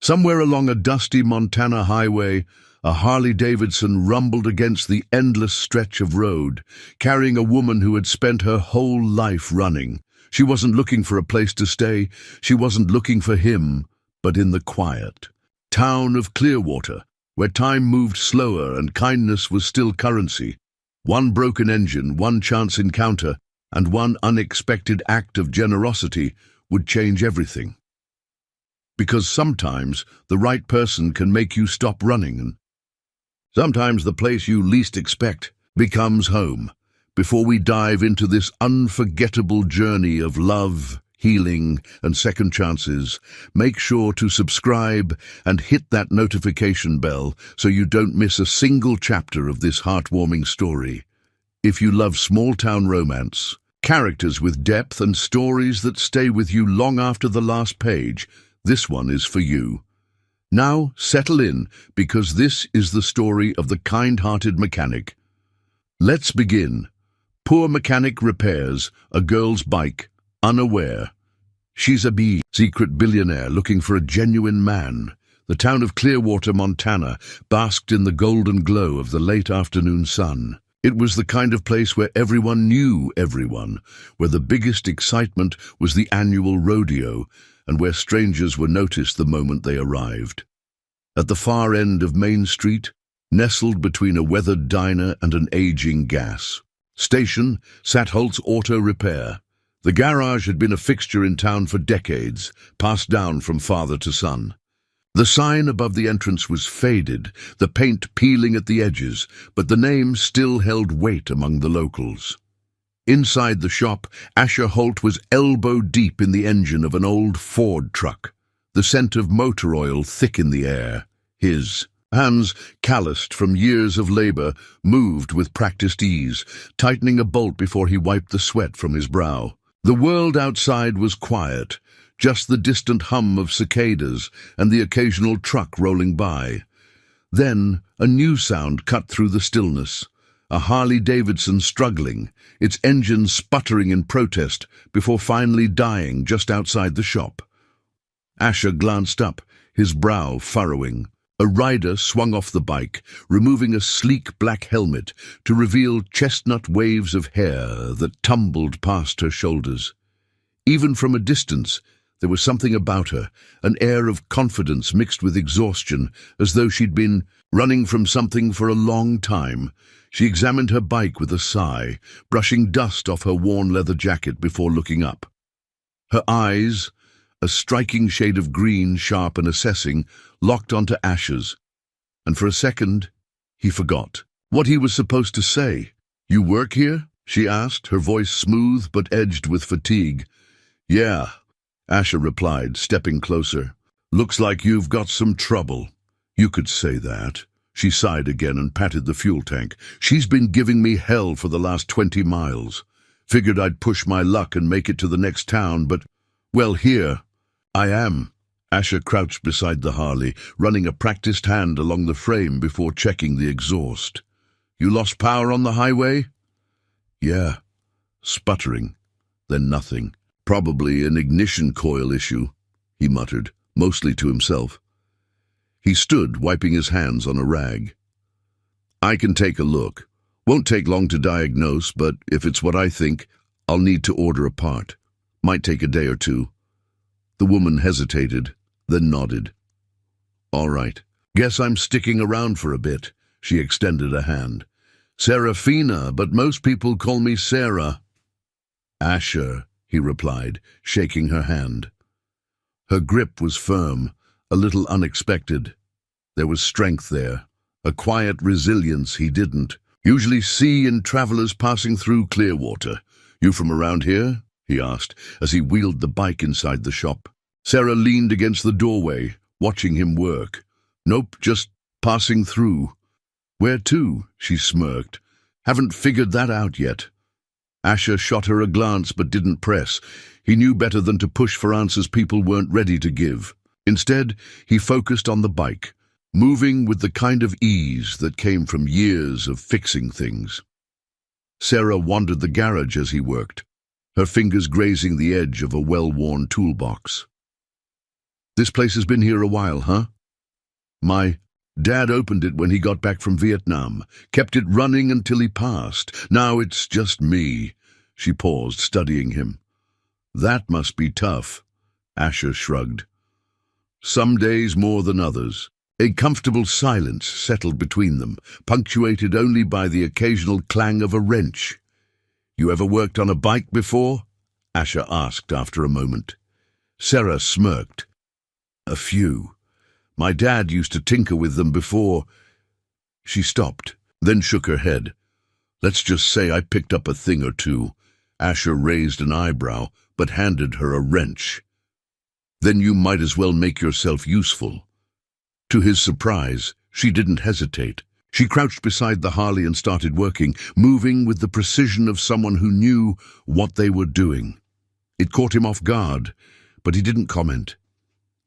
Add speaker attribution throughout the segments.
Speaker 1: Somewhere along a dusty Montana highway, a Harley-Davidson rumbled against the endless stretch of road, carrying a woman who had spent her whole life running. She wasn't looking for a place to stay, she wasn't looking for him, but in the quiet town of Clearwater, where time moved slower and kindness was still currency. One broken engine, one chance encounter, and one unexpected act of generosity would change everything. Because sometimes the right person can make you stop running, and sometimes the place you least expect becomes home. Before we dive into this unforgettable journey of love, healing, and second chances, make sure to subscribe and hit that notification bell so you don't miss a single chapter of this heartwarming story. If you love small-town romance, characters with depth and stories that stay with you long after the last page, this one is for you. Now, settle in, because this is the story of the kind-hearted mechanic. Let's begin. Poor mechanic repairs a girl's bike, unaware. She's a secret billionaire looking for a genuine man. The town of Clearwater, Montana, basked in the golden glow of the late afternoon sun. It was the kind of place where everyone knew everyone, where the biggest excitement was the annual rodeo, and where strangers were noticed the moment they arrived. At the far end of Main Street, nestled between a weathered diner and an aging gas station, sat Holt's Auto Repair. The garage had been a fixture in town for decades, passed down from father to son. The sign above the entrance was faded, the paint peeling at the edges, but the name still held weight among the locals. Inside the shop, Asher Holt was elbow-deep in the engine of an old Ford truck, the scent of motor oil thick in the air. His hands, calloused from years of labor, moved with practiced ease, tightening a bolt before he wiped the sweat from his brow. The world outside was quiet, just the distant hum of cicadas and the occasional truck rolling by. Then a new sound cut through the stillness. A Harley-Davidson struggling, its engine sputtering in protest before finally dying just outside the shop. Asher glanced up, his brow furrowing. A rider swung off the bike, removing a sleek black helmet to reveal chestnut waves of hair that tumbled past her shoulders. Even from a distance, there was something about her, an air of confidence mixed with exhaustion, as though she'd been running from something for a long time. She examined her bike with a sigh, brushing dust off her worn leather jacket before looking up. Her eyes, a striking shade of green, sharp and assessing, locked onto Asher's, and for a second he forgot what he was supposed to say. "You work here?" she asked, her voice smooth but edged with fatigue. "Yeah," Asher replied, stepping closer. "Looks like you've got some trouble." "You could say that." She sighed again and patted the fuel tank. "She's been giving me hell for the last 20 miles. Figured I'd push my luck and make it to the next town, but, well, here I am." Asher crouched beside the Harley, running a practiced hand along the frame before checking the exhaust. "You lost power on the highway?" "Yeah." Sputtering, then nothing. "Probably an ignition coil issue," he muttered, mostly to himself. He stood, wiping his hands on a rag. "I can take a look. Won't take long to diagnose, but if it's what I think, I'll need to order a part. Might take a day or two." The woman hesitated, then nodded. "All right. Guess I'm sticking around for a bit." She extended a hand. "Serafina, but most people call me Sarah." "Asher," he replied, shaking her hand. Her grip was firm, a little unexpected. There was strength there, a quiet resilience he didn't usually see in travelers passing through Clearwater. "You from around here?" he asked, as he wheeled the bike inside the shop. Sarah leaned against the doorway, watching him work. "Nope, just passing through." "Where to?" she smirked. "Haven't figured that out yet." Asher shot her a glance but didn't press. He knew better than to push for answers people weren't ready to give. Instead, he focused on the bike, moving with the kind of ease that came from years of fixing things. Sarah wandered the garage as he worked, her fingers grazing the edge of a well-worn toolbox. This place has been here a while, huh? My dad opened it when he got back from Vietnam, kept it running until he passed. Now it's just me." She paused, studying him. "That must be tough." Asher shrugged. "Some days more than others." A comfortable silence settled between them, punctuated only by the occasional clang of a wrench. "You ever worked on a bike before?" Asher asked after a moment. Sarah smirked. "A few. My dad used to tinker with them before." She stopped, then shook her head. "Let's just say I picked up a thing or two." Asher raised an eyebrow, but handed her a wrench. "Then you might as well make yourself useful." To his surprise, she didn't hesitate. She crouched beside the Harley and started working, moving with the precision of someone who knew what they were doing. It caught him off guard, but he didn't comment.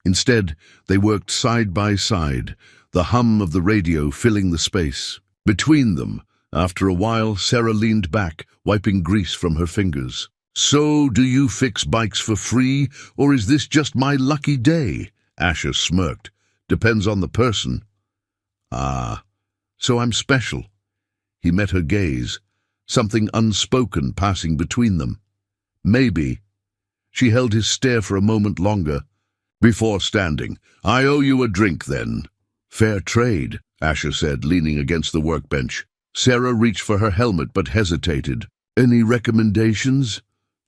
Speaker 1: Instead, they worked side by side, the hum of the radio filling the space. Between them, after a while, Sarah leaned back, wiping grease from her fingers. "So, do you fix bikes for free, or is this just my lucky day?" Asher smirked. "Depends on the person." "Ah, so I'm special." He met her gaze, something unspoken passing between them. "Maybe." She held his stare for a moment longer, before standing. "I owe you a drink, then." "Fair trade," Asher said, leaning against the workbench. Sarah reached for her helmet but hesitated. "Any recommendations?"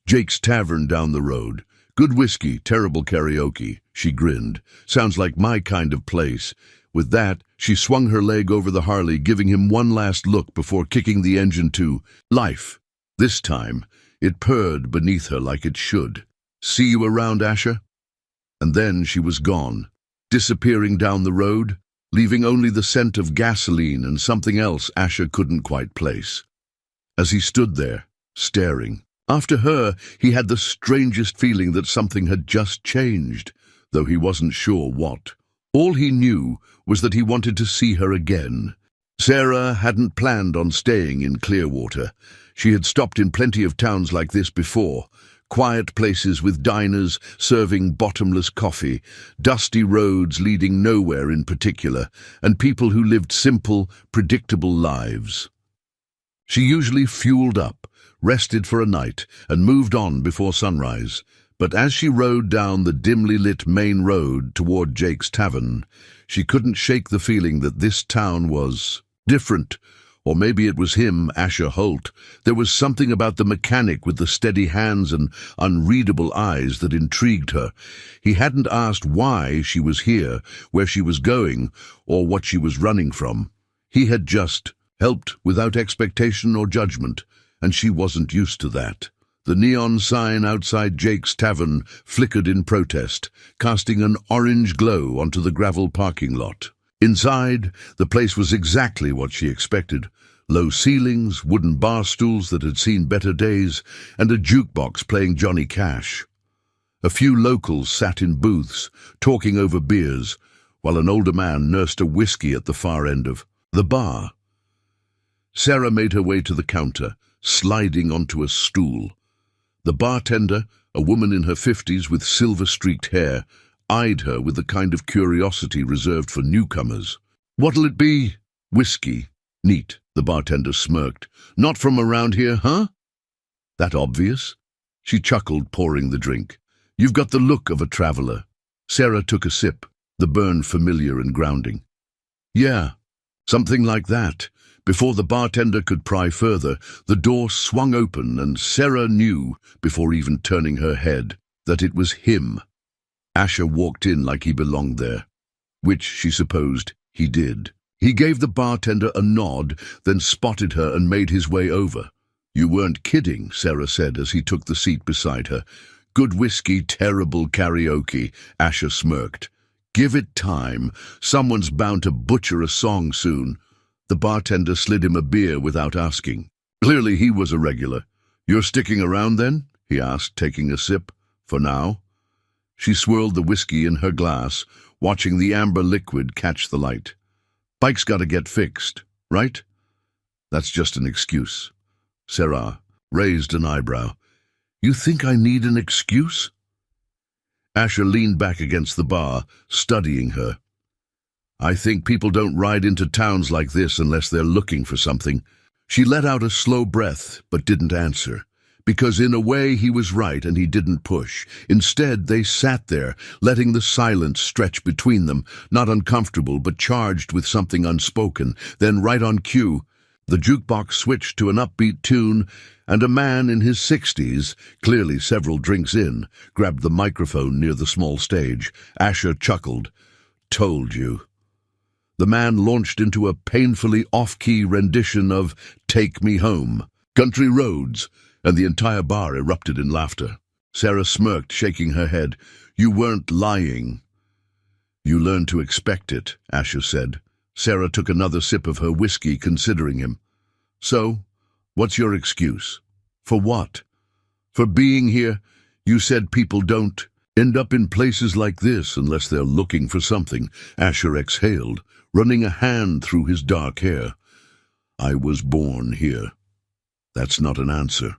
Speaker 1: "Jake's Tavern down the road. Good whiskey, terrible karaoke." She grinned. "Sounds like my kind of place." With that, she swung her leg over the Harley, giving him one last look before kicking the engine to life. This time, it purred beneath her like it should. "See you around, Asher?" And then she was gone, disappearing down the road, leaving only the scent of gasoline and something else Asher couldn't quite place. As he stood there, staring, after her, he had the strangest feeling that something had just changed, though he wasn't sure what. All he knew was that he wanted to see her again. Sarah hadn't planned on staying in Clearwater. She had stopped in plenty of towns like this before. Quiet places with diners serving bottomless coffee, dusty roads leading nowhere in particular, and people who lived simple, predictable lives. She usually fueled up, rested for a night, and moved on before sunrise. But as she rode down the dimly lit main road toward Jake's Tavern, she couldn't shake the feeling that this town was different. Or maybe it was him, Asher Holt. There was something about the mechanic with the steady hands and unreadable eyes that intrigued her. He hadn't asked why she was here, where she was going, or what she was running from. He had just helped without expectation or judgment, and she wasn't used to that. The neon sign outside Jake's Tavern flickered in protest, casting an orange glow onto the gravel parking lot. Inside, the place was exactly what she expected. Low ceilings, wooden bar stools that had seen better days, and a jukebox playing Johnny Cash. A few locals sat in booths, talking over beers, while an older man nursed a whiskey at the far end of the bar. Sarah made her way to the counter, sliding onto a stool. The bartender, a woman in her 50s with silver-streaked hair, eyed her with the kind of curiosity reserved for newcomers. "What'll it be?" "Whiskey." "Neat," the bartender smirked. "Not from around here, huh?" "That obvious?" She chuckled, pouring the drink. "You've got the look of a traveler." Sarah took a sip, the burn familiar and grounding. "Yeah, something like that." Before the bartender could pry further, the door swung open and Sarah knew, before even turning her head, that it was him. Asher walked in like he belonged there, which, she supposed, he did. He gave the bartender a nod, then spotted her and made his way over. "You weren't kidding," Sarah said as he took the seat beside her. "Good whiskey, terrible karaoke," Asher smirked. "Give it time. Someone's bound to butcher a song soon." The bartender slid him a beer without asking. Clearly he was a regular. "You're sticking around then?" he asked, taking a sip. "For now?" She swirled the whiskey in her glass, watching the amber liquid catch the light. "Bike's gotta get fixed, right?" "That's just an excuse." Sarah raised an eyebrow. "You think I need an excuse?" Asher leaned back against the bar, studying her. I think people don't ride into towns like this unless they're looking for something. She let out a slow breath, but didn't answer. Because in a way he was right and he didn't push. Instead, they sat there, letting the silence stretch between them, not uncomfortable but charged with something unspoken. Then, right on cue, the jukebox switched to an upbeat tune, and a man in his 60s, clearly several drinks in, grabbed the microphone near the small stage. Asher chuckled. Told you. The man launched into a painfully off-key rendition of Take Me Home, Country Roads, and the entire bar erupted in laughter. Sarah smirked, shaking her head. You weren't lying. You learned to expect it, Asher said. Sarah took another sip of her whiskey, considering him. So, what's your excuse? For what? For being here? You said people don't end up in places like this unless they're looking for something. Asher exhaled, running a hand through his dark hair. I was born here. That's not an answer.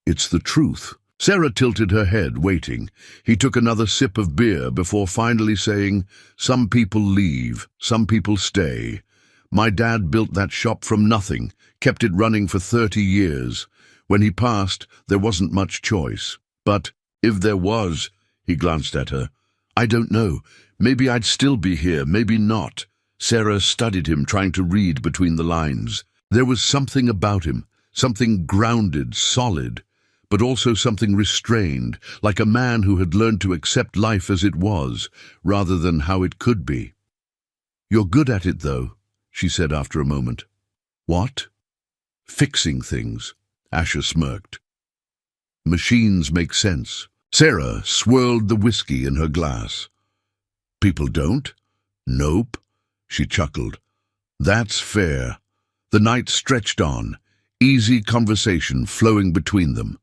Speaker 1: It's the truth. Sarah tilted her head, waiting. He took another sip of beer before finally saying, Some people leave, some people stay. My dad built that shop from nothing, kept it running for 30 years. When he passed, there wasn't much choice. But if there was, he glanced at her. I don't know. Maybe I'd still be here, maybe not. Sarah studied him, trying to read between the lines. There was something about him, something grounded, solid, but also something restrained, like a man who had learned to accept life as it was, rather than how it could be. You're good at it, though, she said after a moment. What? Fixing things, Asher smirked. Machines make sense. Sarah swirled the whiskey in her glass. People don't? Nope, she chuckled. That's fair. The night stretched on, easy conversation flowing between them.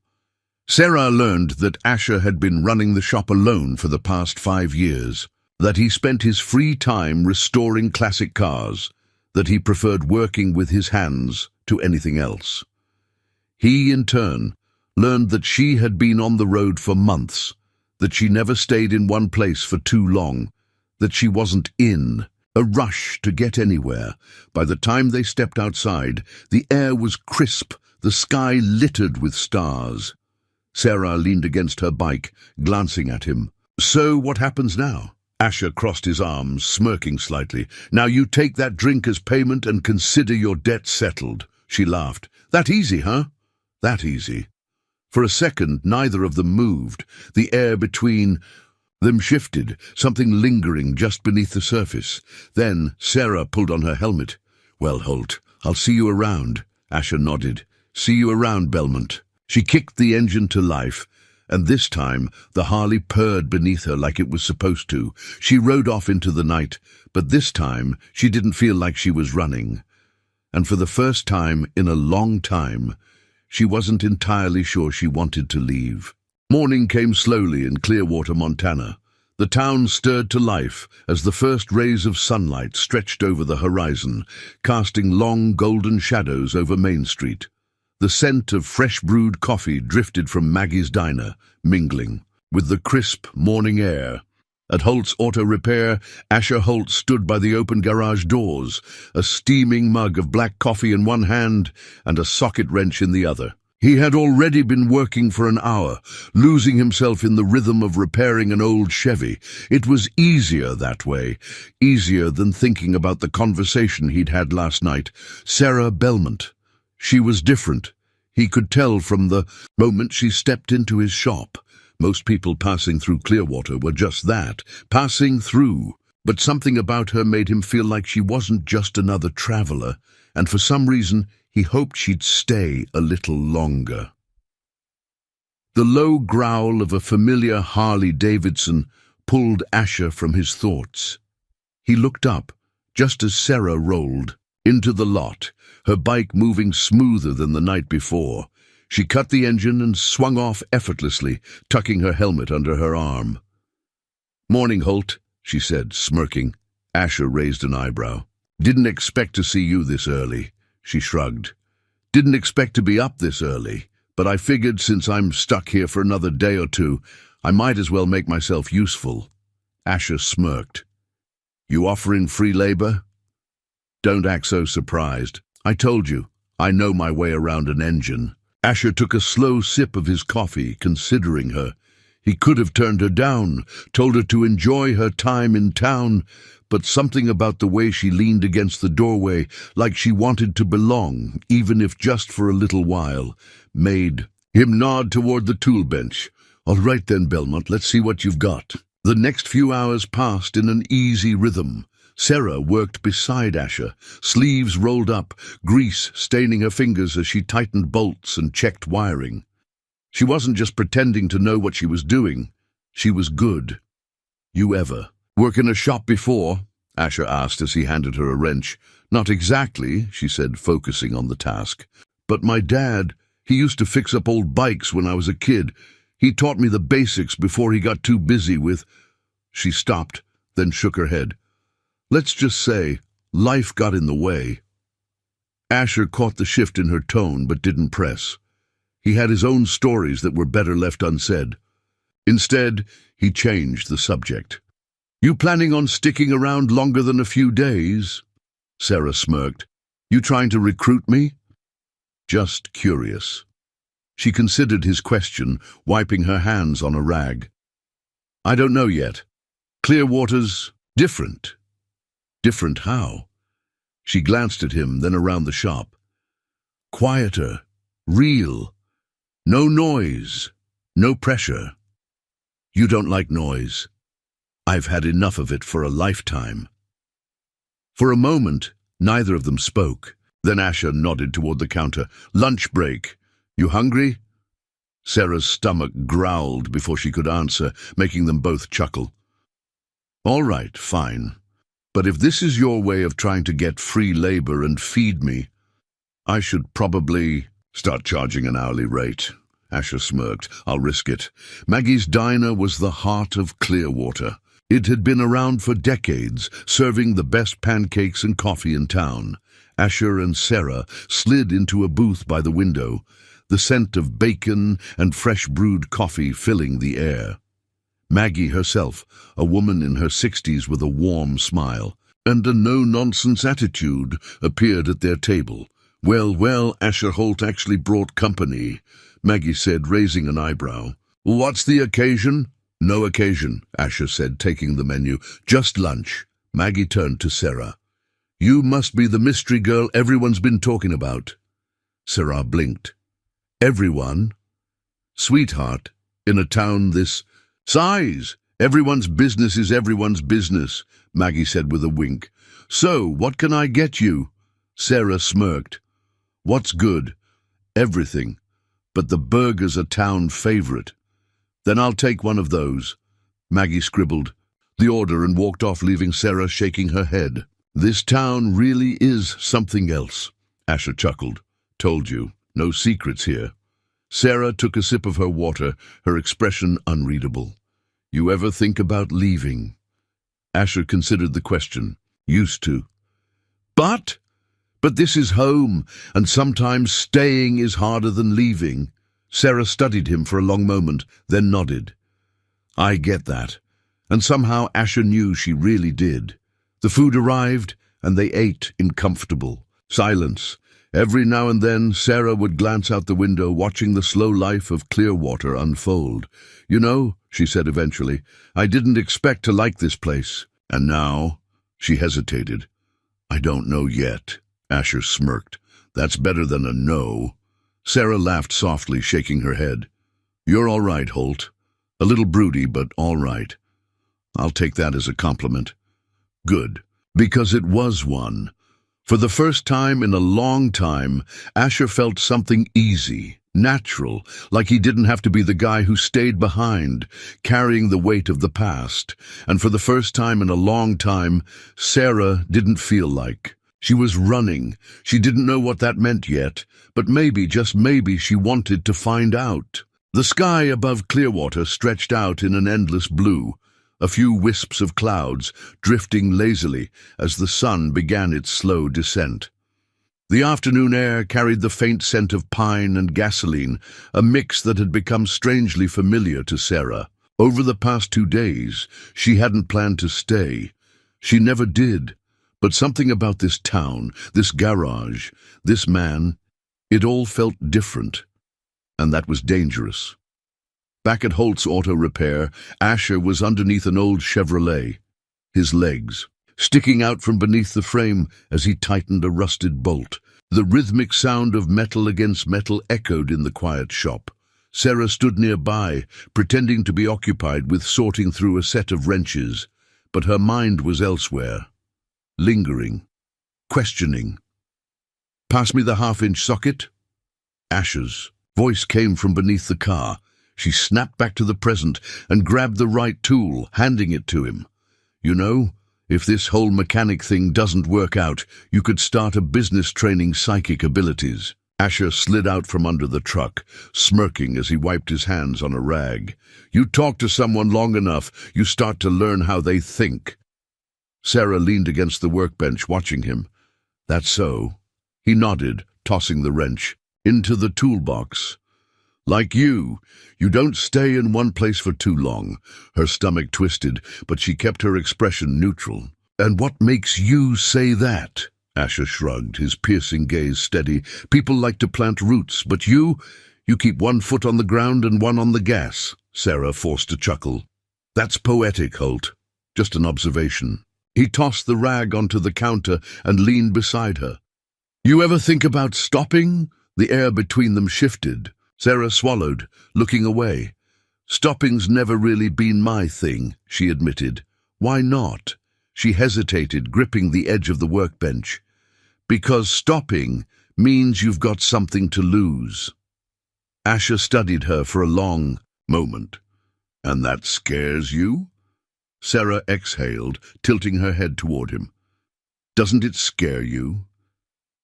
Speaker 1: Sarah learned that Asher had been running the shop alone for the past 5 years, that he spent his free time restoring classic cars, that he preferred working with his hands to anything else. He, in turn, learned that she had been on the road for months, that she never stayed in one place for too long, that she wasn't in a rush to get anywhere. By the time they stepped outside, the air was crisp, the sky littered with stars. Sarah leaned against her bike, glancing at him. So what happens now? Asher crossed his arms, smirking slightly. Now you take that drink as payment and consider your debt settled. She laughed. That easy, huh? That easy. For a second, neither of them moved. The air between them shifted, something lingering just beneath the surface. Then Sarah pulled on her helmet. Well, Holt, I'll see you around. Asher nodded. See you around, Belmont. She kicked the engine to life, and this time the Harley purred beneath her like it was supposed to. She rode off into the night, but this time she didn't feel like she was running. And for the first time in a long time, she wasn't entirely sure she wanted to leave. Morning came slowly in Clearwater, Montana. The town stirred to life as the first rays of sunlight stretched over the horizon, casting long golden shadows over Main Street. The scent of fresh-brewed coffee drifted from Maggie's diner, mingling with the crisp morning air. At Holt's Auto Repair, Asher Holt stood by the open garage doors, a steaming mug of black coffee in one hand and a socket wrench in the other. He had already been working for an hour, losing himself in the rhythm of repairing an old Chevy. It was easier that way, easier than thinking about the conversation he'd had last night. Sarah Belmont. She was different. He could tell from the moment she stepped into his shop. Most people passing through Clearwater were just that, passing through. But something about her made him feel like she wasn't just another traveler, and for some reason he hoped she'd stay a little longer. The low growl of a familiar Harley-Davidson pulled Asher from his thoughts. He looked up, just as Sarah rolled into the lot, her bike moving smoother than the night before. She cut the engine and swung off effortlessly, tucking her helmet under her arm. "Morning, Holt," she said, smirking. Asher raised an eyebrow. "Didn't expect to see you this early," she shrugged. "Didn't expect to be up this early, but I figured since I'm stuck here for another day or two, I might as well make myself useful. Asher smirked. You offering free labor? Don't act so surprised. I told you, I know my way around an engine. Asher took a slow sip of his coffee, considering her. He could have turned her down, told her to enjoy her time in town, but something about the way she leaned against the doorway, like she wanted to belong, even if just for a little while, made him nod toward the tool bench. All right then, Belmont, let's see what you've got. The next few hours passed in an easy rhythm. Sarah worked beside Asher, sleeves rolled up, grease staining her fingers as she tightened bolts and checked wiring. She wasn't just pretending to know what she was doing. She was good. You ever work in a shop before? Asher asked as he handed her a wrench. Not exactly, she said, focusing on the task. But my dad, he used to fix up old bikes when I was a kid. He taught me the basics before he got too busy with... She stopped, then shook her head. Let's just say, life got in the way. Asher caught the shift in her tone but didn't press. He had his own stories that were better left unsaid. Instead, he changed the subject. You planning on sticking around longer than a few days? Sarah smirked. You trying to recruit me? Just curious. She considered his question, wiping her hands on a rag. I don't know yet. Clearwater's different. Different how? She glanced at him, then around the shop. Quieter, real. No noise, no pressure. You don't like noise. I've had enough of it for a lifetime. For a moment, neither of them spoke. Then Asher nodded toward the counter. Lunch break. You hungry? Sarah's stomach growled before she could answer, making them both chuckle. All right, fine. But if this is your way of trying to get free labor and feed me, I should probably start charging an hourly rate. Asher smirked. I'll risk it. Maggie's Diner was the heart of Clearwater. It had been around for decades, serving the best pancakes and coffee in town. Asher and Sarah slid into a booth by the window, the scent of bacon and fresh brewed coffee filling the air. Maggie herself, a woman in her 60s with a warm smile and a no-nonsense attitude, appeared at their table. Well, Asher Holt actually brought company, Maggie said, raising an eyebrow. What's the occasion? No occasion, Asher said, taking the menu. Just lunch. Maggie turned to Sarah. You must be the mystery girl everyone's been talking about. Sarah blinked. Everyone? Sweetheart, in a town this size, everyone's business is everyone's business, Maggie said with a wink. So, what can I get you? Sarah smirked. What's good? Everything. But the burger's a town favorite. Then I'll take one of those. Maggie scribbled the order and walked off, leaving Sarah shaking her head. This town really is something else, Asher chuckled. Told you, no secrets here. Sarah took a sip of her water, her expression unreadable. You ever think about leaving? Asher considered the question. Used to. But this is home, and sometimes staying is harder than leaving. Sarah studied him for a long moment, then nodded. I get that. And somehow Asher knew she really did. The food arrived, and they ate in comfortable silence. Every now and then, Sarah would glance out the window, watching the slow life of Clearwater unfold. You know, she said eventually, I didn't expect to like this place. And now, she hesitated. I don't know yet. Asher smirked. That's better than a no. Sarah laughed softly, shaking her head. You're all right, Holt. A little broody, but all right. I'll take that as a compliment. Good, because it was one. For the first time in a long time, Asher felt something easy, natural, like he didn't have to be the guy who stayed behind, carrying the weight of the past. And for the first time in a long time, Sarah didn't feel like. She was running. She didn't know what that meant yet, but maybe, just maybe, she wanted to find out. The sky above Clearwater stretched out in an endless blue, a few wisps of clouds drifting lazily as the sun began its slow descent. The afternoon air carried the faint scent of pine and gasoline, a mix that had become strangely familiar to Sarah. Over the past 2 days, she hadn't planned to stay. She never did. But something about this town, this garage, this man, it all felt different. And that was dangerous. Back at Holt's Auto Repair, Asher was underneath an old Chevrolet, his legs sticking out from beneath the frame as he tightened a rusted bolt. The rhythmic sound of metal against metal echoed in the quiet shop. Sarah stood nearby, pretending to be occupied with sorting through a set of wrenches, but her mind was elsewhere, lingering, questioning. "Pass me the half-inch socket?" Asher's voice came from beneath the car. She snapped back to the present and grabbed the right tool, handing it to him. "You know, if this whole mechanic thing doesn't work out, you could start a business training psychic abilities." Asher slid out from under the truck, smirking as he wiped his hands on a rag. "You talk to someone long enough, you start to learn how they think." Sarah leaned against the workbench, watching him. "That's so." He nodded, tossing the wrench into the toolbox. "Like you don't stay in one place for too long." Her stomach twisted, but she kept her expression neutral. "And what makes you say that?" Asher shrugged, his piercing gaze steady. "People like to plant roots, but you keep one foot on the ground and one on the gas." Sarah forced a chuckle. "That's poetic, Holt. Just an observation." He tossed the rag onto the counter and leaned beside her. "You ever think about stopping?" The air between them shifted. Sarah swallowed, looking away. "Stopping's never really been my thing," she admitted. "Why not?" She hesitated, gripping the edge of the workbench. "Because stopping means you've got something to lose." Asher studied her for a long moment. "And that scares you?" Sarah exhaled, tilting her head toward him. "Doesn't it scare you?"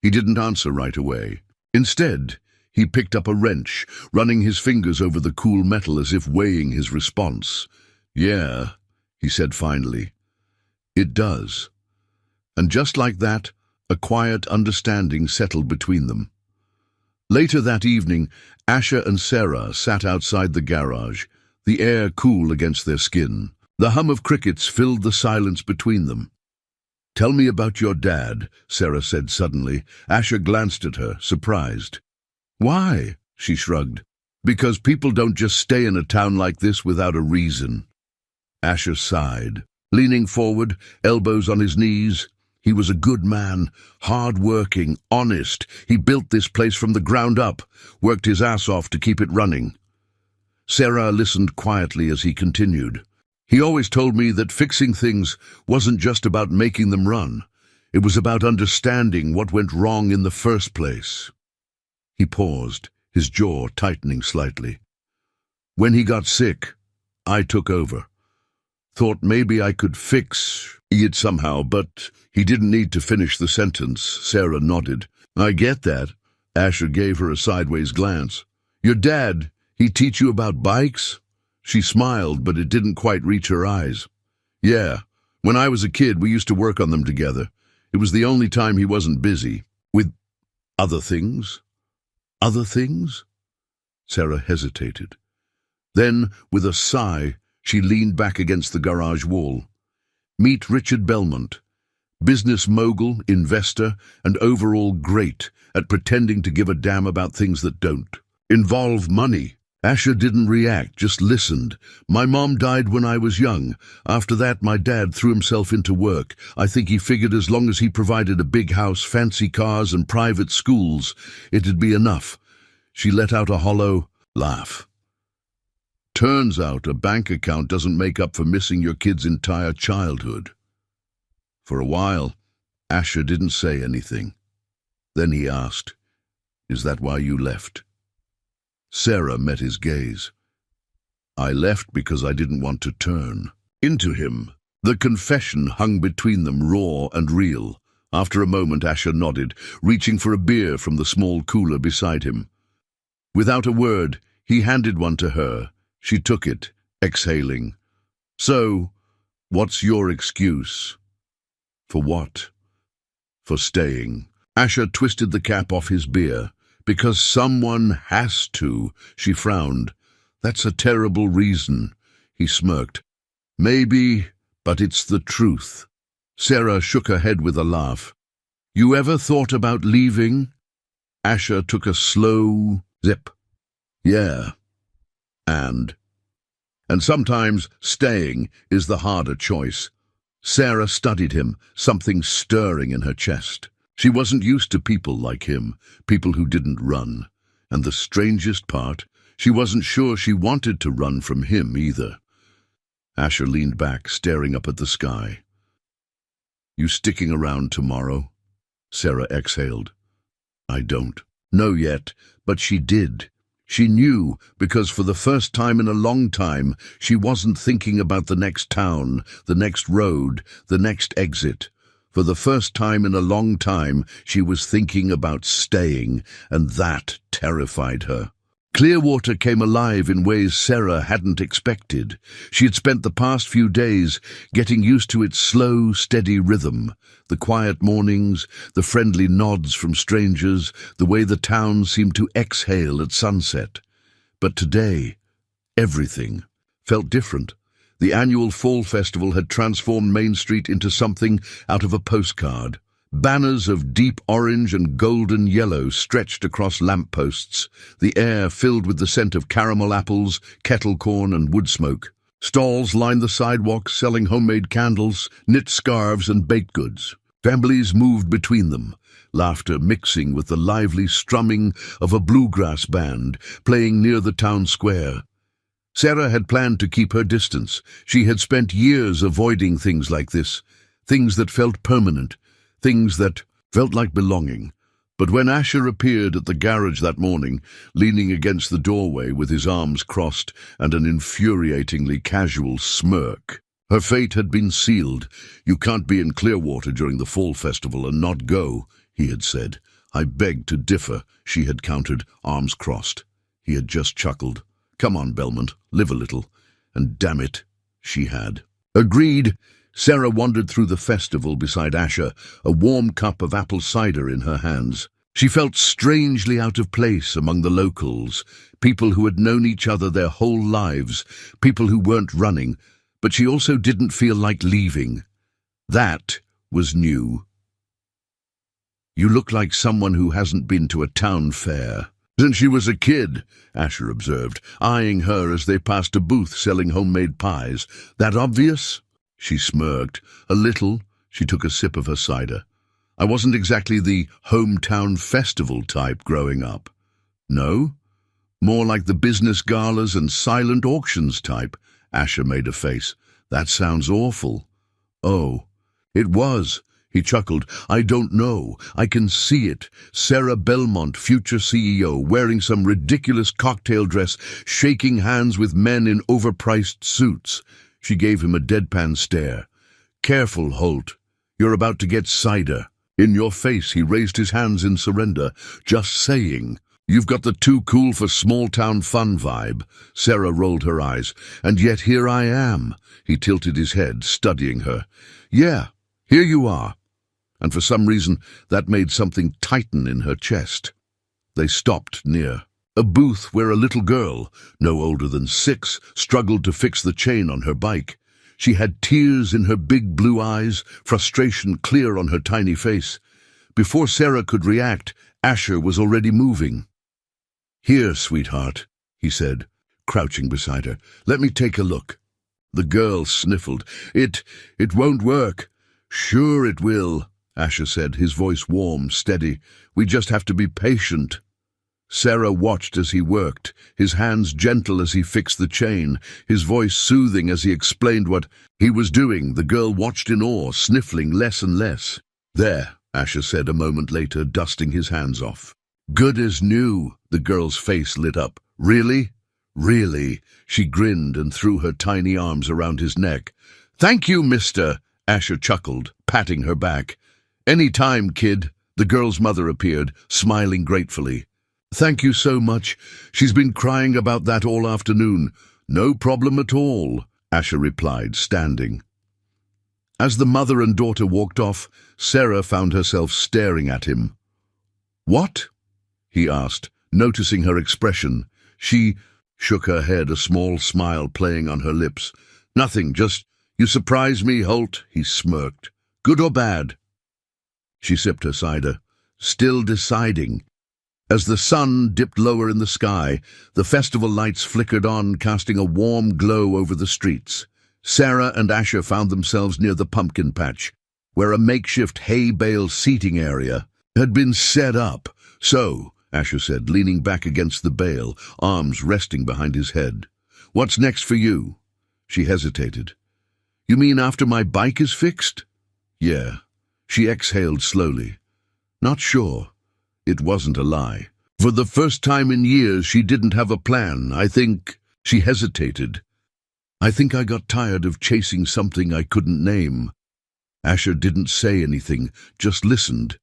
Speaker 1: He didn't answer right away. Instead, he picked up a wrench, running his fingers over the cool metal as if weighing his response. "Yeah," he said finally. "It does." And just like that, a quiet understanding settled between them. Later that evening, Asher and Sarah sat outside the garage, the air cool against their skin. The hum of crickets filled the silence between them. "Tell me about your dad," Sarah said suddenly. Asher glanced at her, surprised. "Why?" she shrugged. "Because people don't just stay in a town like this without a reason." Asher sighed, leaning forward, elbows on his knees. "He was a good man, hard-working, honest. He built this place from the ground up, worked his ass off to keep it running." Sarah listened quietly as he continued. "He always told me that fixing things wasn't just about making them run. It was about understanding what went wrong in the first place." He paused, his jaw tightening slightly. "When he got sick, I took over. Thought maybe I could fix it somehow, but..." He didn't need to finish the sentence. Sarah nodded. "I get that." Asher gave her a sideways glance. "Your dad, he teach you about bikes?" She smiled, but it didn't quite reach her eyes. "Yeah. When I was a kid, we used to work on them together. It was the only time he wasn't busy. With other things." "Other things?" Sarah hesitated. Then, with a sigh, she leaned back against the garage wall. "Meet Richard Belmont. Business mogul, investor, and overall great at pretending to give a damn about things that don't involve money." Asher didn't react, just listened. "My mom died when I was young. After that, my dad threw himself into work. I think he figured as long as he provided a big house, fancy cars, and private schools, it'd be enough." She let out a hollow laugh. "Turns out a bank account doesn't make up for missing your kid's entire childhood." For a while, Asher didn't say anything. Then he asked, "Is that why you left?" Sarah met his gaze. "I left because I didn't want to turn into him." The confession hung between them, raw and real. After a moment, Asher nodded, reaching for a beer from the small cooler beside him. Without a word, he handed one to her. She took it, exhaling. "So, what's your excuse?" "For what?" "For staying." Asher twisted the cap off his beer. "Because someone has to." She frowned. "That's a terrible reason." He smirked. Maybe, but it's the truth. Sarah shook her head with a laugh. You ever thought about leaving? Asher took a slow zip. Yeah. And sometimes staying is the harder choice. Sarah studied him, something stirring in her chest. She wasn't used to people like him, people who didn't run. And the strangest part, she wasn't sure she wanted to run from him either. Asher leaned back, staring up at the sky. You sticking around tomorrow? Sarah exhaled. I don't know yet, but she did. She knew, because for the first time in a long time, she wasn't thinking about the next town, the next road, the next exit. For the first time in a long time, she was thinking about staying, and that terrified her. Clearwater came alive in ways Sarah hadn't expected. She had spent the past few days getting used to its slow, steady rhythm. The quiet mornings, the friendly nods from strangers, the way the town seemed to exhale at sunset. But today, everything felt different. The annual Fall Festival had transformed Main Street into something out of a postcard. Banners of deep orange and golden yellow stretched across lampposts, the air filled with the scent of caramel apples, kettle corn and wood smoke. Stalls lined the sidewalks selling homemade candles, knit scarves and baked goods. Families moved between them, laughter mixing with the lively strumming of a bluegrass band playing near the town square. Sarah had planned to keep her distance. She had spent years avoiding things like this, things that felt permanent, things that felt like belonging. But when Asher appeared at the garage that morning, leaning against the doorway with his arms crossed and an infuriatingly casual smirk, her fate had been sealed. You can't be in Clearwater during the Fall Festival and not go, he had said. I beg to differ, she had countered, arms crossed. He had just chuckled. Come on, Belmont, live a little. And damn it, she had. Agreed. Sarah wandered through the festival beside Asher, a warm cup of apple cider in her hands. She felt strangely out of place among the locals, people who had known each other their whole lives, people who weren't running, but she also didn't feel like leaving. That was new. You look like someone who hasn't been to a town fair. Since she was a kid, Asher observed, eyeing her as they passed a booth selling homemade pies. That obvious? She smirked. A little. She took a sip of her cider. I wasn't exactly the hometown festival type growing up. No? More like the business galas and silent auctions type. Asher made a face. That sounds awful. Oh, it was. He chuckled. I don't know. I can see it. Sarah Belmont, future CEO, wearing some ridiculous cocktail dress, shaking hands with men in overpriced suits. She gave him a deadpan stare. Careful, Holt. You're about to get cider. In your face, he raised his hands in surrender. Just saying. You've got the too cool for small-town fun vibe. Sarah rolled her eyes. And yet here I am. He tilted his head, studying her. Yeah, here you are. And for some reason, that made something tighten in her chest. They stopped near a booth where a little girl, no older than 6, struggled to fix the chain on her bike. She had tears in her big blue eyes, frustration clear on her tiny face. Before Sarah could react, Asher was already moving. Here, sweetheart, he said, crouching beside her. Let me take a look. The girl sniffled. It won't work. Sure it will, Asher said, his voice warm, steady. We just have to be patient. Sarah watched as he worked, his hands gentle as he fixed the chain, his voice soothing as he explained what he was doing. The girl watched in awe, sniffling less and less. There, Asher said a moment later, dusting his hands off. Good as new. The girl's face lit up. Really? Really? She grinned and threw her tiny arms around his neck. Thank you, mister, Asher chuckled, patting her back. Any time, kid. The girl's mother appeared, smiling gratefully. Thank you so much. She's been crying about that all afternoon. No problem at all, Asher replied, standing. As the mother and daughter walked off, Sarah found herself staring at him. What? He asked, noticing her expression. She shook her head, a small smile playing on her lips. Nothing, just, you surprise me, Holt, he smirked. Good or bad? She sipped her cider, still deciding. As the sun dipped lower in the sky, the festival lights flickered on, casting a warm glow over the streets. Sarah and Asher found themselves near the pumpkin patch, where a makeshift hay bale seating area had been set up. So, Asher said, leaning back against the bale, arms resting behind his head. What's next for you? She hesitated. You mean after my bike is fixed? Yeah. She exhaled slowly. Not sure. It wasn't a lie. For the first time in years, she didn't have a plan. She hesitated. I think I got tired of chasing something I couldn't name. Asher didn't say anything, just listened.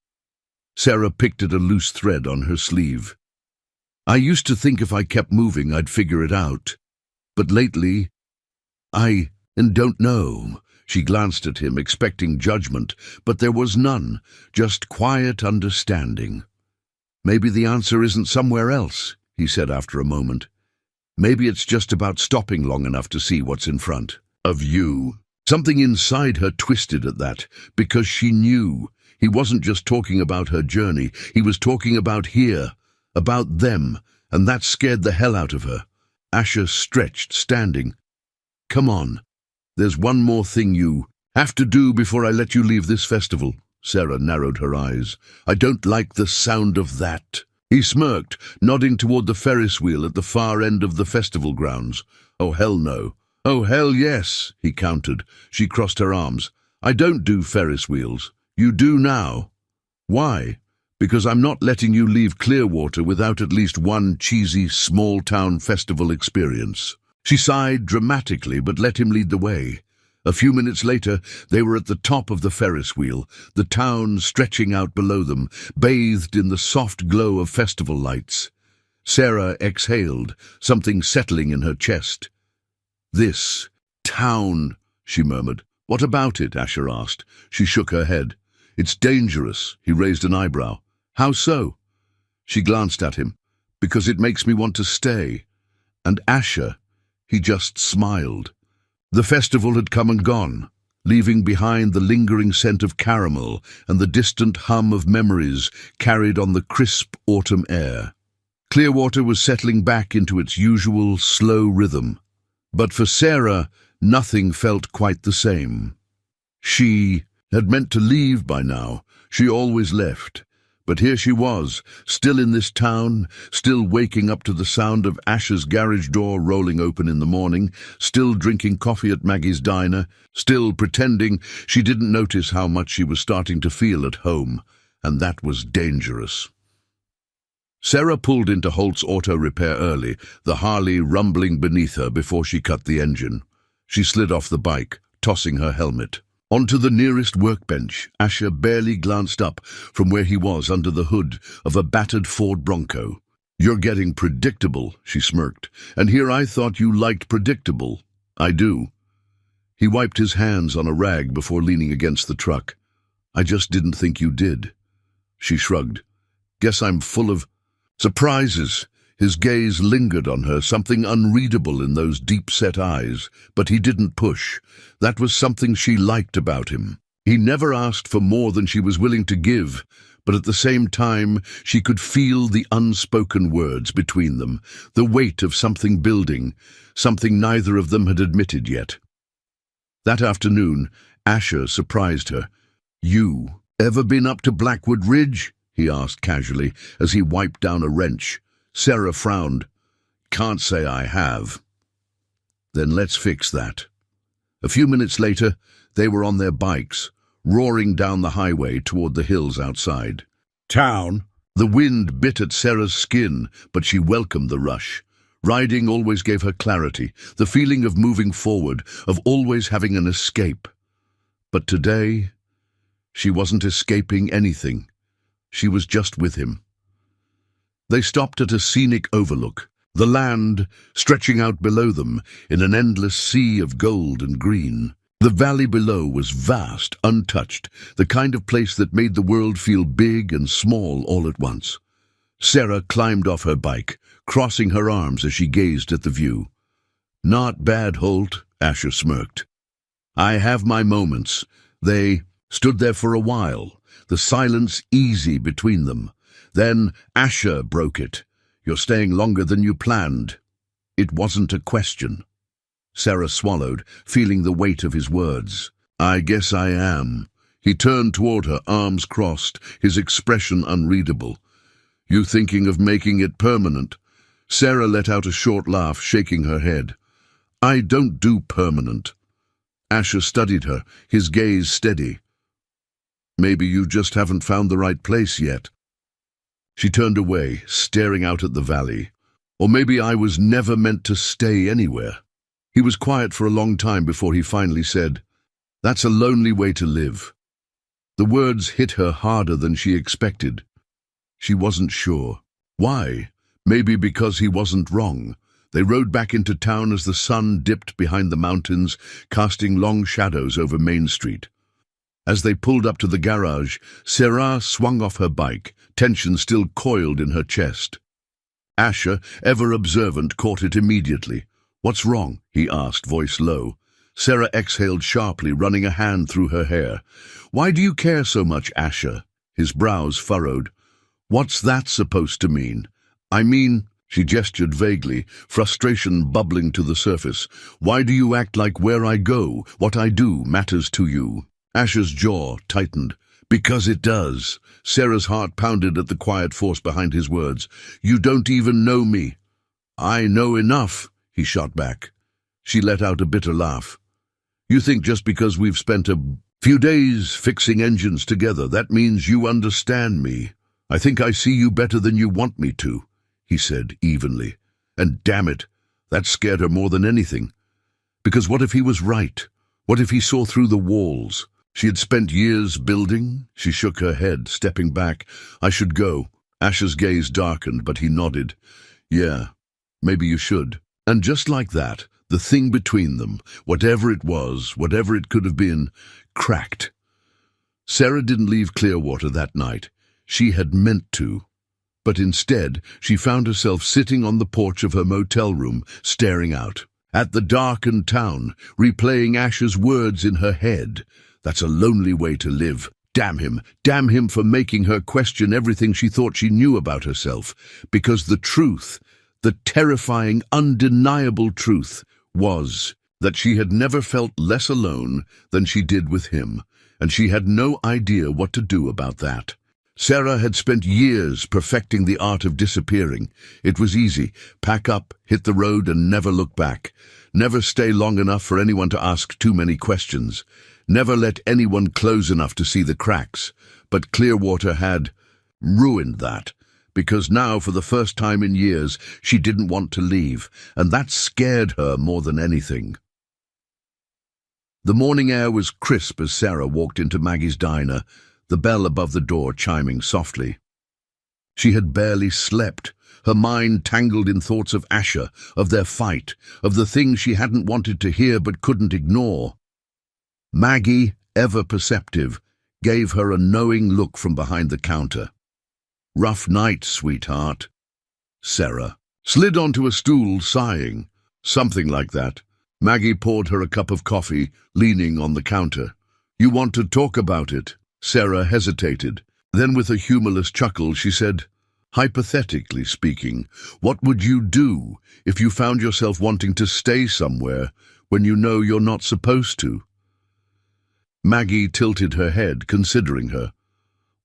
Speaker 1: Sarah picked at a loose thread on her sleeve. I used to think if I kept moving, I'd figure it out. But lately, don't know. She glanced at him, expecting judgment, but there was none, just quiet understanding. Maybe the answer isn't somewhere else, he said after a moment. Maybe it's just about stopping long enough to see what's in front of you. Something inside her twisted at that, because she knew. He wasn't just talking about her journey, he was talking about here, about them, and that scared the hell out of her. Asher stretched, standing. Come on. There's one more thing you have to do before I let you leave this festival. Sarah narrowed her eyes. I don't like the sound of that. He smirked, nodding toward the Ferris wheel at the far end of the festival grounds. Oh, hell no. Oh, hell yes, he countered. She crossed her arms. I don't do Ferris wheels. You do now. Why? Because I'm not letting you leave Clearwater without at least one cheesy small-town festival experience. She sighed dramatically, but let him lead the way. A few minutes later, they were at the top of the Ferris wheel, the town stretching out below them, bathed in the soft glow of festival lights. Sarah exhaled, something settling in her chest. This town, she murmured. What about it? Asher asked. She shook her head. It's dangerous. He raised an eyebrow. How so? She glanced at him. Because it makes me want to stay. And Asher, he just smiled. The festival had come and gone, leaving behind the lingering scent of caramel and the distant hum of memories carried on the crisp autumn air. Clearwater was settling back into its usual slow rhythm. But for Sarah, nothing felt quite the same. She had meant to leave by now. She always left. But here she was, still in this town, still waking up to the sound of Asher's garage door rolling open in the morning, still drinking coffee at Maggie's diner, still pretending she didn't notice how much she was starting to feel at home, and that was dangerous. Sarah pulled into Holt's Auto Repair early, the Harley rumbling beneath her before she cut the engine. She slid off the bike, tossing her helmet. Onto the nearest workbench, Asher barely glanced up from where he was under the hood of a battered Ford Bronco. You're getting predictable, she smirked, and here I thought you liked predictable. I do. He wiped his hands on a rag before leaning against the truck. I just didn't think you did. She shrugged. Guess I'm full of surprises. His gaze lingered on her, something unreadable in those deep-set eyes, but he didn't push. That was something she liked about him. He never asked for more than she was willing to give, but at the same time she could feel the unspoken words between them, the weight of something building, something neither of them had admitted yet. That afternoon, Asher surprised her. You ever been up to Blackwood Ridge? He asked casually as he wiped down a wrench. Sarah frowned. Can't say I have. Then let's fix that. A few minutes later, they were on their bikes, roaring down the highway toward the hills outside. Town. The wind bit at Sarah's skin, but she welcomed the rush. Riding always gave her clarity, the feeling of moving forward, of always having an escape. But today, she wasn't escaping anything. She was just with him. They stopped at a scenic overlook, the land stretching out below them in an endless sea of gold and green. The valley below was vast, untouched, the kind of place that made the world feel big and small all at once. Sarah climbed off her bike, crossing her arms as she gazed at the view. "Not bad, Holt," Asher smirked. "I have my moments." They stood there for a while, the silence easy between them. Then Asher broke it. "You're staying longer than you planned." It wasn't a question. Sarah swallowed, feeling the weight of his words. "I guess I am." He turned toward her, arms crossed, his expression unreadable. "You thinking of making it permanent?" Sarah let out a short laugh, shaking her head. "I don't do permanent." Asher studied her, his gaze steady. "Maybe you just haven't found the right place yet." She turned away, staring out at the valley. "Or maybe I was never meant to stay anywhere." He was quiet for a long time before he finally said, "That's a lonely way to live." The words hit her harder than she expected. She wasn't sure. Why? Maybe because he wasn't wrong. They rode back into town as the sun dipped behind the mountains, casting long shadows over Main Street. As they pulled up to the garage, Sarah swung off her bike, tension still coiled in her chest. Asher, ever observant, caught it immediately. "What's wrong?" he asked, voice low. Sarah exhaled sharply, running a hand through her hair. "Why do you care so much, Asher?" His brows furrowed. "What's that supposed to mean?" "I mean," she gestured vaguely, frustration bubbling to the surface. "Why do you act like where I go, what I do, matters to you?" Asher's jaw tightened. "Because it does." Sarah's heart pounded at the quiet force behind his words. "You don't even know me." "I know enough," he shot back. She let out a bitter laugh. "You think just because we've spent a few days fixing engines together, that means you understand me?" "I think I see you better than you want me to," he said evenly. And damn it, that scared her more than anything. Because what if he was right? What if he saw through the walls? She had spent years building. She shook her head, stepping back. "I should go." Asher's gaze darkened, but he nodded. "Yeah, maybe you should." And just like that, the thing between them, whatever it was, whatever it could have been, cracked. Sarah didn't leave Clearwater that night. She had meant to. But instead, she found herself sitting on the porch of her motel room, staring out at the darkened town, replaying Asher's words in her head. "That's a lonely way to live. Damn him for making her question everything she thought she knew about herself. Because the truth, the terrifying, undeniable truth, was that she had never felt less alone than she did with him, and she had no idea what to do about that. Sarah had spent years perfecting the art of disappearing. It was easy. Pack up, hit the road, and never look back. Never stay long enough for anyone to ask too many questions. Never let anyone close enough to see the cracks. But Clearwater had ruined that, because now, for the first time in years, she didn't want to leave, and that scared her more than anything. The morning air was crisp as Sarah walked into Maggie's diner, the bell above the door chiming softly. She had barely slept, her mind tangled in thoughts of Asher, of their fight, of the things she hadn't wanted to hear but couldn't ignore. Maggie, ever perceptive, gave her a knowing look from behind the counter. "Rough night, sweetheart." Sarah slid onto a stool, sighing. "Something like that." Maggie poured her a cup of coffee, leaning on the counter. "You want to talk about it?" Sarah hesitated. Then with a humorless chuckle she said, "Hypothetically speaking, what would you do if you found yourself wanting to stay somewhere when you know you're not supposed to?" Maggie tilted her head, considering her.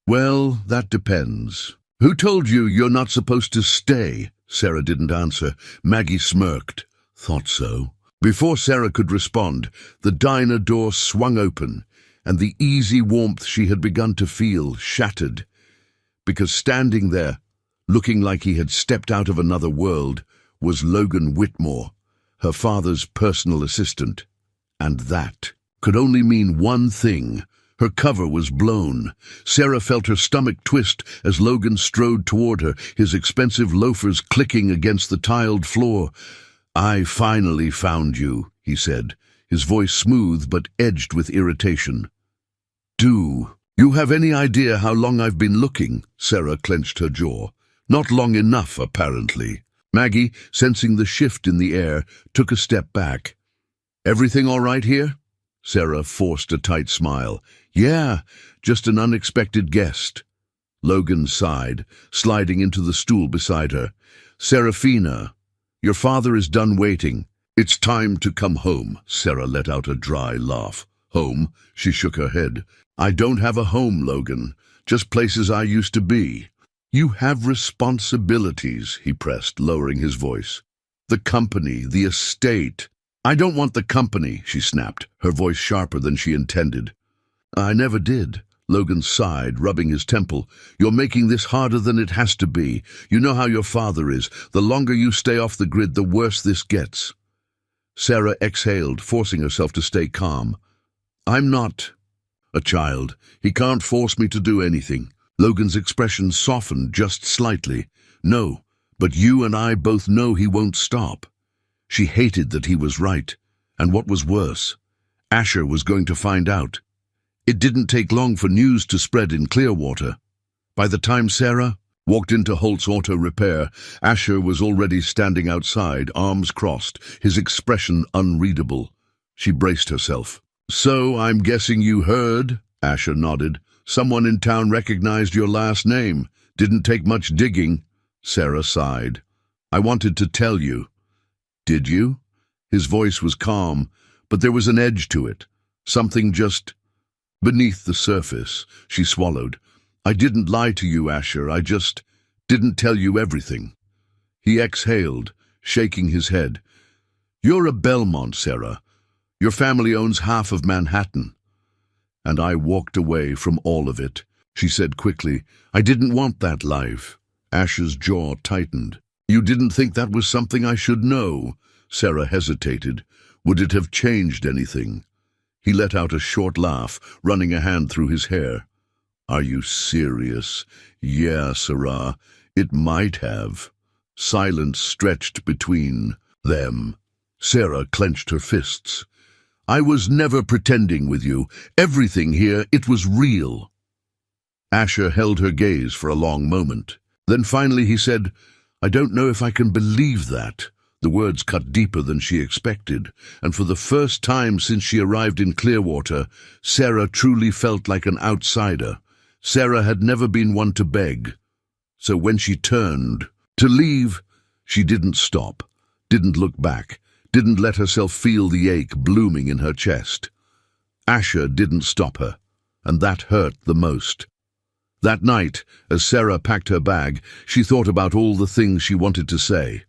Speaker 1: "Well, that depends." "Who told you you're not supposed to stay?" Sarah didn't answer. Maggie smirked. "Thought so." Before Sarah could respond, the diner door swung open, and the easy warmth she had begun to feel shattered. Because standing there, looking like he had stepped out of another world, was Logan Whitmore, her father's personal assistant. And that could only mean one thing. Her cover was blown. Sarah felt her stomach twist as Logan strode toward her, his expensive loafers clicking against the tiled floor. "I finally found you," he said, his voice smooth but edged with irritation. "Do you have any idea how long I've been looking?" Sarah clenched her jaw. Not long enough, apparently. Maggie, sensing the shift in the air, took a step back. "Everything all right here?" Sarah forced a tight smile. "Yeah, just an unexpected guest." Logan sighed, sliding into the stool beside her. "Serafina, your father is done waiting. It's time to come home." Sarah let out a dry laugh. "Home?" She shook her head. "I don't have a home, Logan. Just places I used to be." "You have responsibilities," he pressed, lowering his voice. "The company, the estate." "I don't want the company," she snapped, her voice sharper than she intended. "I never did." Logan sighed, rubbing his temple. "You're making this harder than it has to be. You know how your father is. The longer you stay off the grid, the worse this gets." Sarah exhaled, forcing herself to stay calm. "I'm not a child. He can't force me to do anything." Logan's expression softened just slightly. "No, but you and I both know he won't stop." She hated that he was right. And what was worse, Asher was going to find out. It didn't take long for news to spread in Clearwater. By the time Sarah walked into Holt's Auto Repair, Asher was already standing outside, arms crossed, his expression unreadable. She braced herself. "So, I'm guessing you heard?" Asher nodded. "Someone in town recognized your last name. Didn't take much digging." Sarah sighed. "I wanted to tell you." "Did you?" His voice was calm, but there was an edge to it. Something just beneath the surface. She swallowed. "I didn't lie to you, Asher. I just didn't tell you everything." He exhaled, shaking his head. "You're a Belmont, Sarah. Your family owns half of Manhattan." "And I walked away from all of it," she said quickly. "I didn't want that life." Asher's jaw tightened. "You didn't think that was something I should know?" Sarah hesitated. "Would it have changed anything?" He let out a short laugh, running a hand through his hair. "Are you serious?" "Yeah, Sarah, it might have." Silence stretched between them. Sarah clenched her fists. "I was never pretending with you. Everything here, it was real." Asher held her gaze for a long moment. Then finally he said, "I don't know if I can believe that." The words cut deeper than she expected, and for the first time since she arrived in Clearwater, Sarah truly felt like an outsider. Sarah had never been one to beg. So when she turned to leave, she didn't stop, didn't look back, didn't let herself feel the ache blooming in her chest. Asher didn't stop her, and that hurt the most. That night, as Sarah packed her bag, she thought about all the things she wanted to say.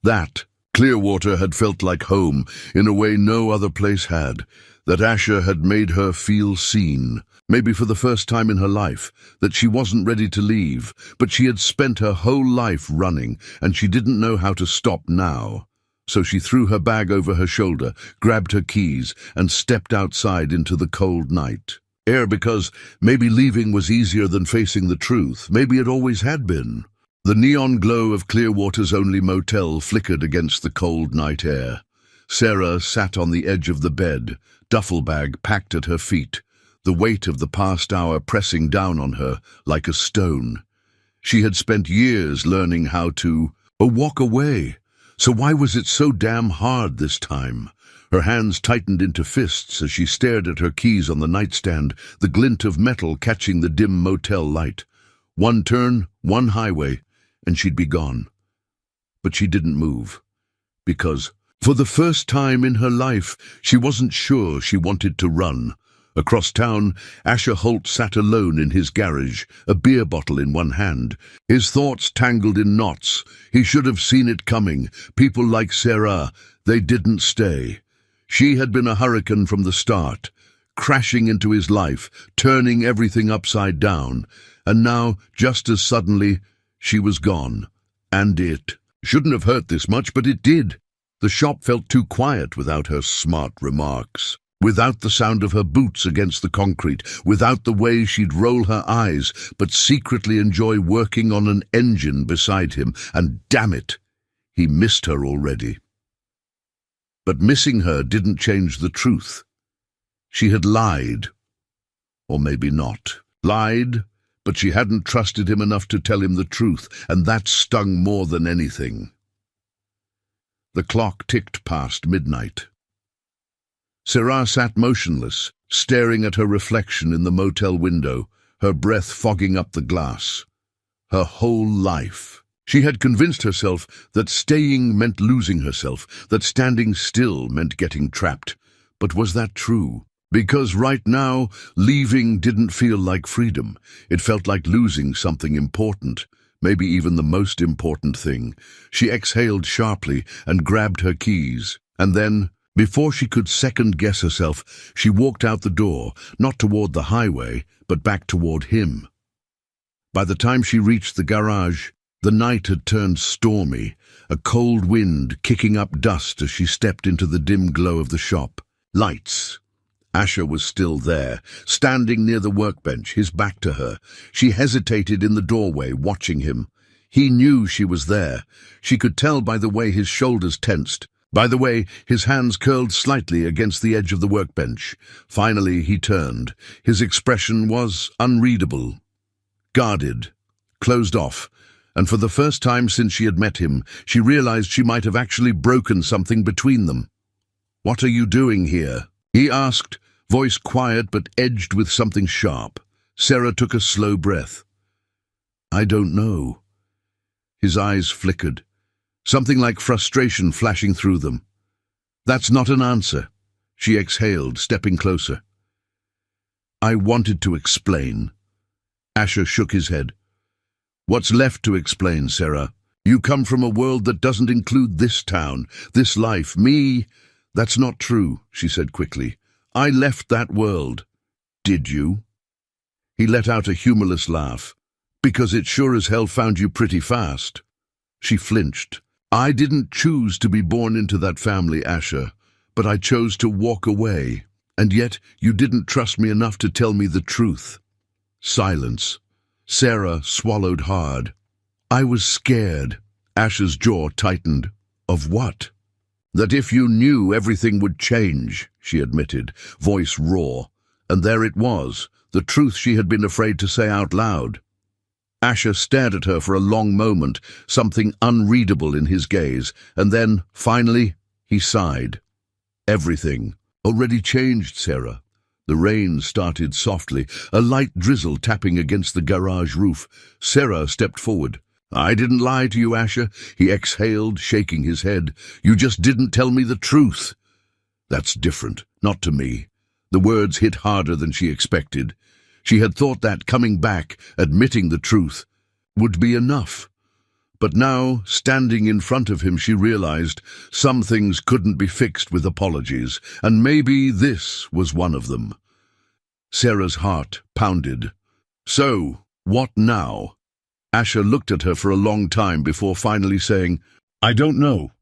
Speaker 1: That Clearwater had felt like home in a way no other place had, that Asher had made her feel seen, maybe for the first time in her life, that she wasn't ready to leave, but she had spent her whole life running, and she didn't know how to stop now. So she threw her bag over her shoulder, grabbed her keys, and stepped outside into the cold night. Because maybe leaving was easier than facing the truth. Maybe it always had been. The neon glow of Clearwater's only motel flickered against the cold night air. Sarah sat on the edge of the bed, duffel bag packed at her feet, the weight of the past hour pressing down on her like a stone. She had spent years learning how to walk away. So why was it so damn hard this time? Her hands tightened into fists as she stared at her keys on the nightstand, the glint of metal catching the dim motel light. One turn, one highway, and she'd be gone. But she didn't move, because, for the first time in her life, she wasn't sure she wanted to run. Across town, Asher Holt sat alone in his garage, a beer bottle in one hand. His thoughts tangled in knots. He should have seen it coming. People like Sarah, they didn't stay. She had been a hurricane from the start, crashing into his life, turning everything upside down. And now, just as suddenly, she was gone. And it shouldn't have hurt this much, but it did. The shop felt too quiet without her smart remarks, without the sound of her boots against the concrete, without the way she'd roll her eyes, but secretly enjoy working on an engine beside him. And damn it, he missed her already. But missing her didn't change the truth. She had lied. Or maybe not. Lied, but she hadn't trusted him enough to tell him the truth, and that stung more than anything. The clock ticked past midnight. Sarah sat motionless, staring at her reflection in the motel window, her breath fogging up the glass. Her whole life. She had convinced herself that staying meant losing herself, that standing still meant getting trapped. But was that true? Because right now, leaving didn't feel like freedom. It felt like losing something important, maybe even the most important thing. She exhaled sharply and grabbed her keys. And then, before she could second-guess herself, she walked out the door, not toward the highway, but back toward him. By the time she reached the garage, the night had turned stormy, a cold wind kicking up dust as she stepped into the dim glow of the shop. Lights. Asher was still there, standing near the workbench, his back to her. She hesitated in the doorway, watching him. He knew she was there. She could tell by the way his shoulders tensed, by the way his hands curled slightly against the edge of the workbench. Finally, he turned. His expression was unreadable, guarded, closed off, and for the first time since she had met him, she realized she might have actually broken something between them. "What are you doing here?" he asked, voice quiet but edged with something sharp. Sarah took a slow breath. "I don't know." His eyes flickered, something like frustration flashing through them. "That's not an answer," she exhaled, stepping closer. "I wanted to explain." Asher shook his head. "What's left to explain, Sarah? You come from a world that doesn't include this town, this life, me." "That's not true," she said quickly. "I left that world." "Did you?" He let out a humorless laugh. "Because it sure as hell found you pretty fast." She flinched. "I didn't choose to be born into that family, Asher, but I chose to walk away. And yet you didn't trust me enough to tell me the truth." Silence. Sarah swallowed hard. "I was scared." Asher's jaw tightened. "Of what?" "That if you knew, everything would change," she admitted, voice raw. And there it was, the truth she had been afraid to say out loud. Asher stared at her for a long moment, something unreadable in his gaze, and then, finally, he sighed. "Everything already changed, Sarah." The rain started softly, a light drizzle tapping against the garage roof. Sarah stepped forward. "I didn't lie to you, Asher," he exhaled, shaking his head. "You just didn't tell me the truth." "That's different, not to me." The words hit harder than she expected. She had thought that coming back, admitting the truth, would be enough. But now, standing in front of him, she realized some things couldn't be fixed with apologies, and maybe this was one of them. Sarah's heart pounded. "So, what now?" Asher looked at her for a long time before finally saying, "I don't know."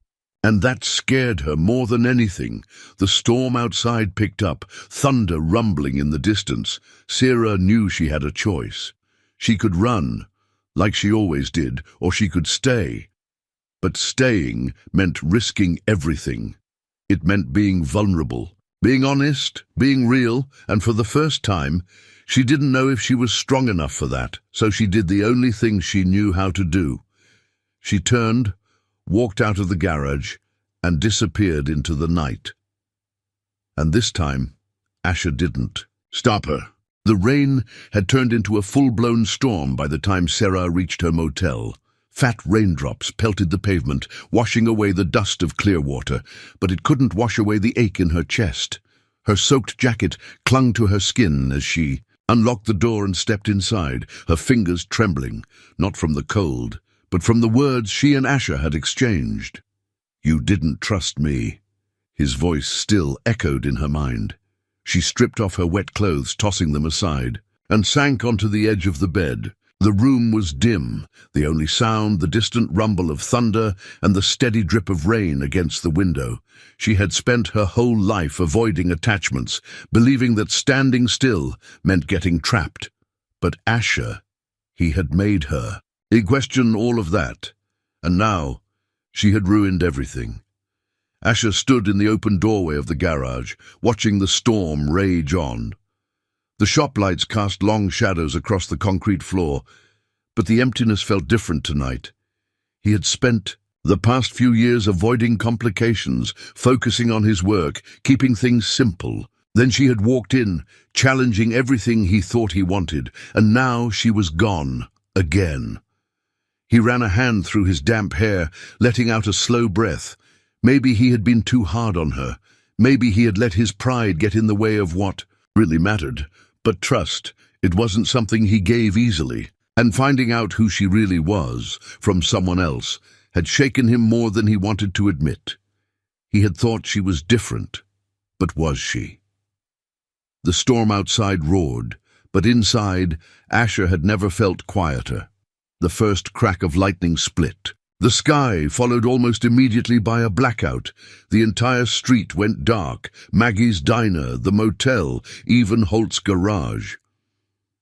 Speaker 1: And that scared her more than anything. The storm outside picked up, thunder rumbling in the distance. Sarah knew she had a choice. She could run, like she always did, or she could stay. But staying meant risking everything. It meant being vulnerable, being honest, being real, and for the first time, she didn't know if she was strong enough for that, so she did the only thing she knew how to do. She turned, walked out of the garage, and disappeared into the night. And this time, Asher didn't stop her. The rain had turned into a full-blown storm by the time Sarah reached her motel. Fat raindrops pelted the pavement, washing away the dust of Clearwater, but it couldn't wash away the ache in her chest. Her soaked jacket clung to her skin as she unlocked the door and stepped inside, her fingers trembling, not from the cold, but from the words she and Asher had exchanged. "You didn't trust me." His voice still echoed in her mind. She stripped off her wet clothes, tossing them aside, and sank onto the edge of the bed. The room was dim, the only sound the distant rumble of thunder and the steady drip of rain against the window. She had spent her whole life avoiding attachments, believing that standing still meant getting trapped. But Asher, he had made her. He questioned all of that, and now she had ruined everything. Asher stood in the open doorway of the garage, watching the storm rage on. The shop lights cast long shadows across the concrete floor, but the emptiness felt different tonight. He had spent the past few years avoiding complications, focusing on his work, keeping things simple. Then she had walked in, challenging everything he thought he wanted, and now she was gone, again. He ran a hand through his damp hair, letting out a slow breath. Maybe he had been too hard on her. Maybe he had let his pride get in the way of what really mattered. But trust, it wasn't something he gave easily. And finding out who she really was, from someone else, had shaken him more than he wanted to admit. He had thought she was different, but was she? The storm outside roared, but inside, Asher had never felt quieter. The first crack of lightning split. The sky followed almost immediately by a blackout. The entire street went dark, Maggie's diner, the motel, even Holt's garage.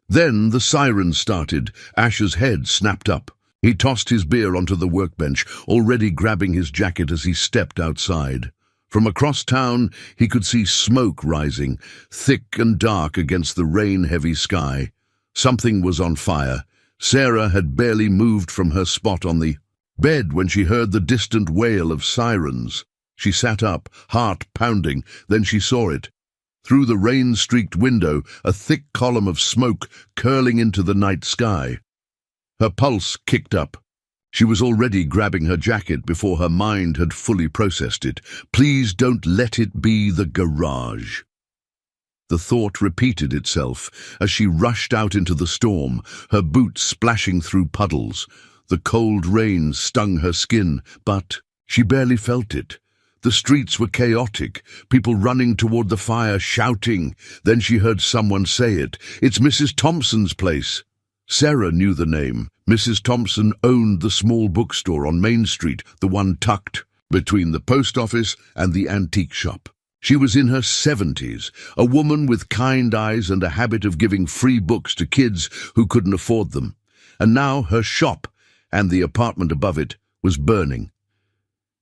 Speaker 1: Then the siren started. Asher's head snapped up. He tossed his beer onto the workbench, already grabbing his jacket as he stepped outside. From across town, he could see smoke rising, thick and dark against the rain-heavy sky. Something was on fire. Sarah had barely moved from her spot on the bed when she heard the distant wail of sirens. She sat up, heart pounding, then she saw it. Through the rain-streaked window, a thick column of smoke curling into the night sky. Her pulse kicked up. She was already grabbing her jacket before her mind had fully processed it. Please don't let it be the garage. The thought repeated itself as she rushed out into the storm, her boots splashing through puddles. The cold rain stung her skin, but she barely felt it. The streets were chaotic, people running toward the fire, shouting. Then she heard someone say it. "It's Mrs. Thompson's place." Sarah knew the name. Mrs. Thompson owned the small bookstore on Main Street, the one tucked between the post office and the antique shop. She was in her 70s, a woman with kind eyes and a habit of giving free books to kids who couldn't afford them. And now her shop, and the apartment above it, was burning.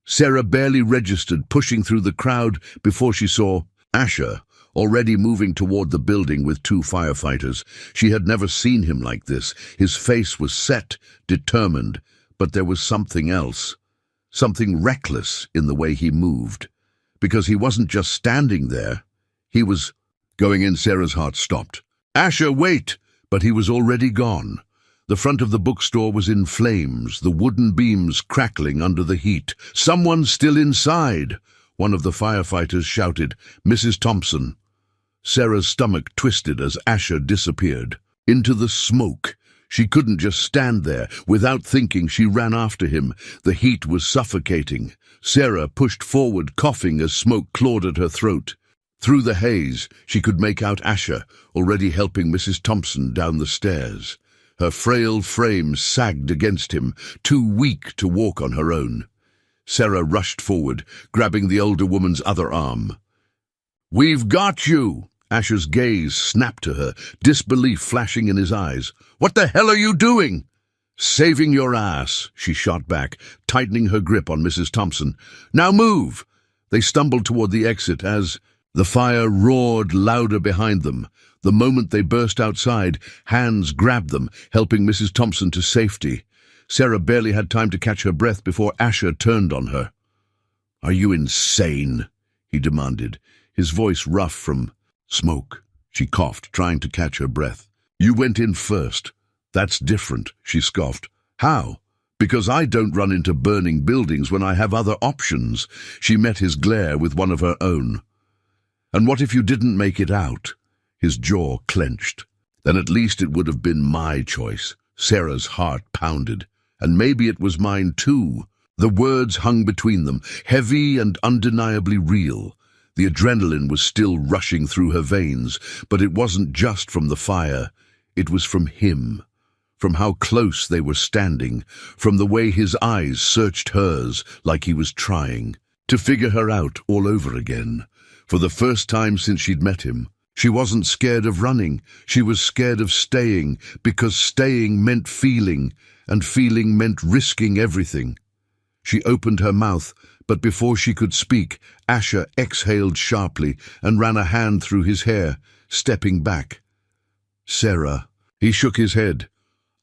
Speaker 1: Sarah barely registered, pushing through the crowd before she saw Asher, already moving toward the building with two firefighters. She had never seen him like this. His face was set, determined, but there was something else, something reckless in the way he moved. Because he wasn't just standing there, he was going in. Sarah's heart stopped. "Asher, wait!" But he was already gone. The front of the bookstore was in flames, the wooden beams crackling under the heat. "Someone's still inside!" One of the firefighters shouted, "Mrs. Thompson." Sarah's stomach twisted as Asher disappeared into the smoke. She couldn't just stand there. Without thinking, she ran after him. The heat was suffocating. Sarah pushed forward, coughing as smoke clawed at her throat. Through the haze, she could make out Asher, already helping Mrs. Thompson down the stairs. Her frail frame sagged against him, too weak to walk on her own. Sarah rushed forward, grabbing the older woman's other arm. "We've got you!" Asher's gaze snapped to her, disbelief flashing in his eyes. "What the hell are you doing?" "Saving your ass," she shot back, tightening her grip on Mrs. Thompson. "Now move!" They stumbled toward the exit as the fire roared louder behind them. The moment they burst outside, hands grabbed them, helping Mrs. Thompson to safety. Sarah barely had time to catch her breath before Asher turned on her. "Are you insane?" he demanded, his voice rough from smoke. She coughed, trying to catch her breath. "You went in first." "That's different," she scoffed. "How?" "Because I don't run into burning buildings when I have other options." She met his glare with one of her own. "And what if you didn't make it out?" His jaw clenched. "Then at least it would have been my choice." Sarah's heart pounded. "And maybe it was mine too." The words hung between them, heavy and undeniably real. The adrenaline was still rushing through her veins, but it wasn't just from the fire. It was from him, from how close they were standing, from the way his eyes searched hers like he was trying to figure her out all over again. For the first time since she'd met him, she wasn't scared of running. She was scared of staying, because staying meant feeling, and feeling meant risking everything. She opened her mouth, but before she could speak, Asher exhaled sharply and ran a hand through his hair, stepping back. Sarah. He shook his head.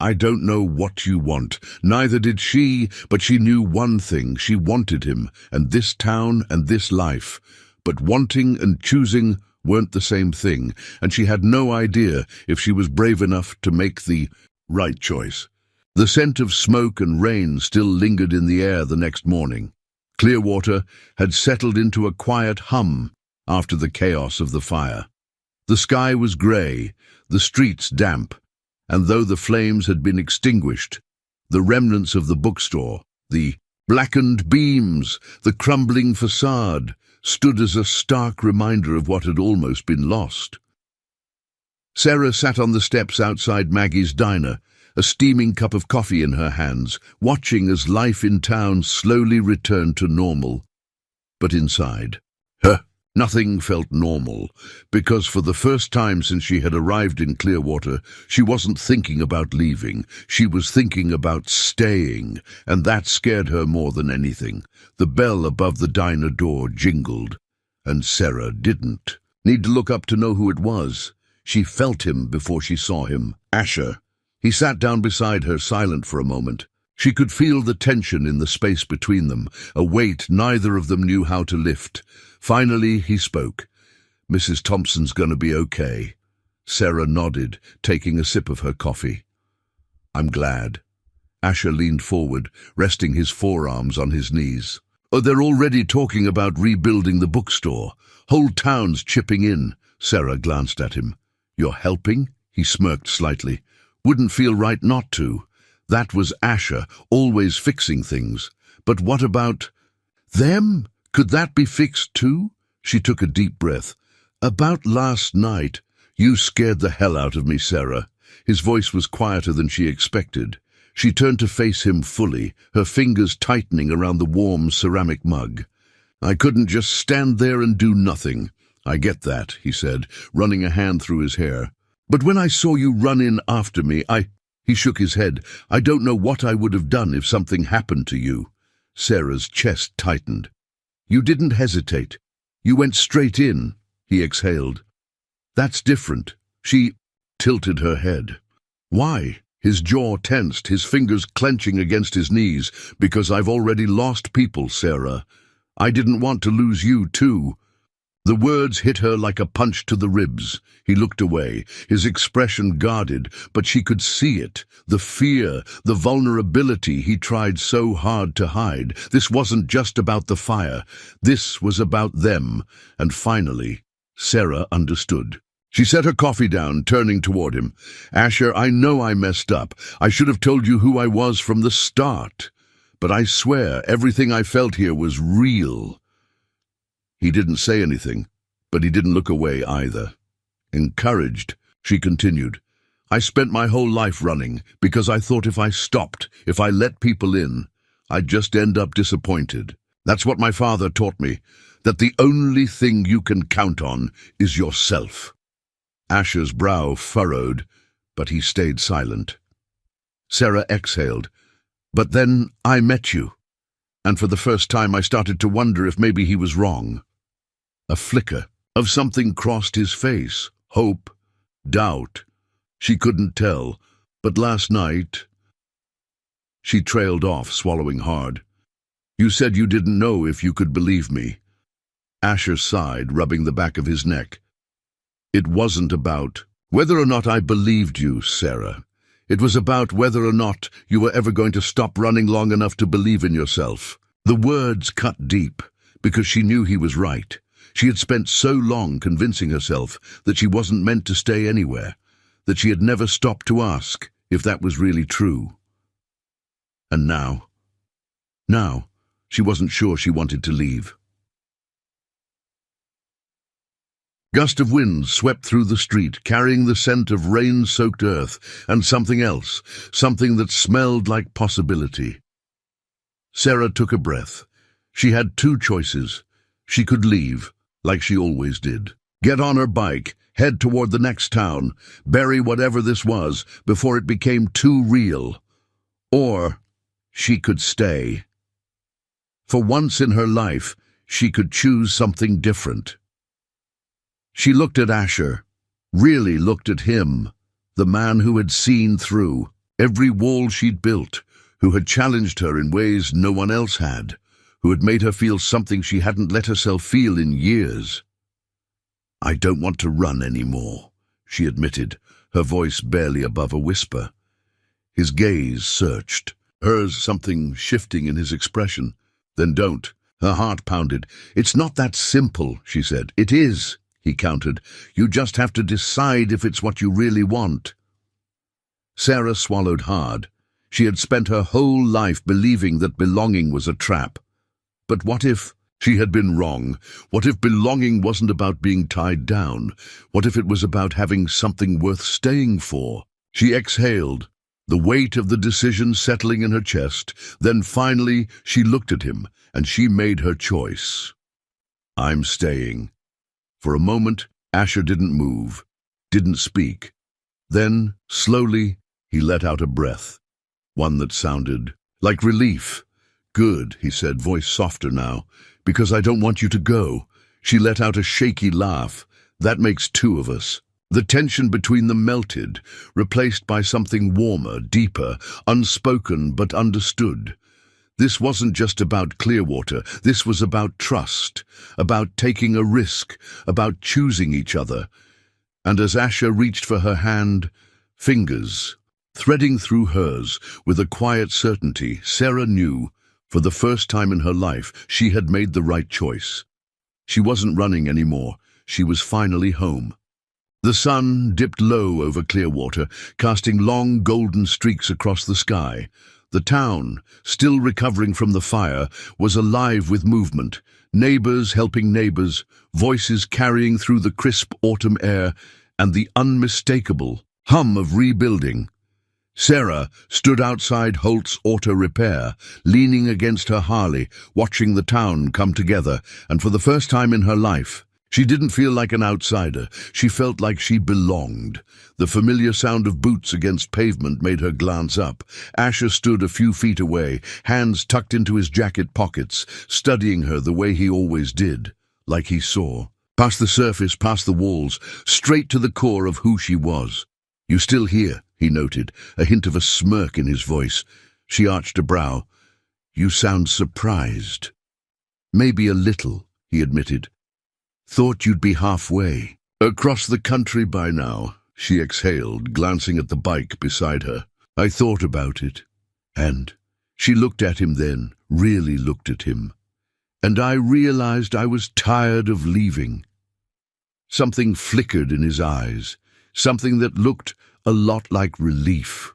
Speaker 1: I don't know what you want. Neither did she, but she knew one thing. She wanted him, and this town, and this life. But wanting and choosing weren't the same thing, and she had no idea if she was brave enough to make the right choice. The scent of smoke and rain still lingered in the air the next morning. Clearwater had settled into a quiet hum after the chaos of the fire. The sky was grey, the streets damp, and though the flames had been extinguished, the remnants of the bookstore, the blackened beams, the crumbling facade, stood as a stark reminder of what had almost been lost. Sarah sat on the steps outside Maggie's diner, a steaming cup of coffee in her hands, watching as life in town slowly returned to normal. But inside, nothing felt normal, because for the first time since she had arrived in Clearwater, she wasn't thinking about leaving. She was thinking about staying, and that scared her more than anything. The bell above the diner door jingled, and Sarah didn't need to look up to know who it was. She felt him before she saw him. Asher. He sat down beside her, silent for a moment. She could feel the tension in the space between them, a weight neither of them knew how to lift. Finally, he spoke. Mrs. Thompson's gonna be okay. Sarah nodded, taking a sip of her coffee. I'm glad. Asher leaned forward, resting his forearms on his knees. Oh, they're already talking about rebuilding the bookstore. Whole towns chipping in. Sarah glanced at him. You're helping? He smirked slightly. Wouldn't feel right not to. That was Asher, always fixing things. But what about them? Could that be fixed too? She took a deep breath. About last night, you scared the hell out of me, Sarah. His voice was quieter than she expected. She turned to face him fully, her fingers tightening around the warm ceramic mug. I couldn't just stand there and do nothing. I get that, he said, running a hand through his hair. But when I saw you run in after me, He shook his head. I don't know what I would have done if something happened to you. Sarah's chest tightened. You didn't hesitate. You went straight in, he exhaled. That's different. She tilted her head. Why? His jaw tensed, his fingers clenching against his knees. Because I've already lost people, Sarah. I didn't want to lose you, too. The words hit her like a punch to the ribs. He looked away, his expression guarded, but she could see it. The fear, the vulnerability he tried so hard to hide. This wasn't just about the fire. This was about them. And finally, Sarah understood. She set her coffee down, turning toward him. Asher, I know I messed up. I should have told you who I was from the start. But I swear, everything I felt here was real. He didn't say anything, but he didn't look away either. Encouraged, she continued, I spent my whole life running because I thought if I stopped, if I let people in, I'd just end up disappointed. That's what my father taught me, that the only thing you can count on is yourself. Asher's brow furrowed, but he stayed silent. Sarah exhaled. But then I met you, and for the first time I started to wonder if maybe he was wrong. A flicker of something crossed his face. Hope, doubt. She couldn't tell, but last night... She trailed off, swallowing hard. You said you didn't know if you could believe me. Asher sighed, rubbing the back of his neck. It wasn't about whether or not I believed you, Sarah. It was about whether or not you were ever going to stop running long enough to believe in yourself. The words cut deep, because she knew he was right. She had spent so long convincing herself that she wasn't meant to stay anywhere, that she had never stopped to ask if that was really true. And now, she wasn't sure she wanted to leave. Gust of wind swept through the street, carrying the scent of rain-soaked earth and something else, something that smelled like possibility. Sarah took a breath. She had two choices. She could leave, like she always did. Get on her bike, head toward the next town, bury whatever this was before it became too real. Or she could stay. For once in her life, she could choose something different. She looked at Asher, really looked at him, The man who had seen through every wall she'd built, who had challenged her in ways no one else had, who had made her feel something she hadn't let herself feel in years. "I don't want to run anymore," she admitted, her voice barely above a whisper. His gaze searched, hers something shifting in his expression. "Then don't." Her heart pounded. "It's not that simple," she said. "It is," he countered. "You just have to decide if it's what you really want." Sarah swallowed hard. She had spent her whole life believing that belonging was a trap. But what if she had been wrong? What if belonging wasn't about being tied down? What if it was about having something worth staying for? She exhaled, the weight of the decision settling in her chest. Then finally she looked at him, and she made her choice. "I'm staying." For a moment, Asher didn't move, didn't speak. Then, slowly, he let out a breath, one that sounded like relief. "Good," he said, voice softer now, "because I don't want you to go." She let out a shaky laugh. "That makes two of us." The tension between them melted, replaced by something warmer, deeper, unspoken but understood. This wasn't just about Clearwater. This was about trust, about taking a risk, about choosing each other. And as Asher reached for her hand, fingers threading through hers with a quiet certainty, Sarah knew, for the first time in her life, she had made the right choice. She wasn't running anymore. She was finally home. The sun dipped low over Clearwater, casting long golden streaks across the sky. The town, still recovering from the fire, was alive with movement, neighbors helping neighbors, voices carrying through the crisp autumn air, and the unmistakable hum of rebuilding. Sarah stood outside Holt's Auto Repair, leaning against her Harley, watching the town come together, and for the first time in her life, she didn't feel like an outsider. She felt like she belonged. The familiar sound of boots against pavement made her glance up. Asher stood a few feet away, hands tucked into his jacket pockets, studying her the way he always did, like he saw. Past the surface, past the walls, straight to the core of who she was. "You still here?" he noted, a hint of a smirk in his voice. She arched a brow. "You sound surprised." "Maybe a little," he admitted. "Thought you'd be halfway across the country by now," she exhaled, glancing at the bike beside her. "I thought about it." And she looked at him then, really looked at him. "And I realized I was tired of leaving." Something flickered in his eyes, something that looked a lot like relief.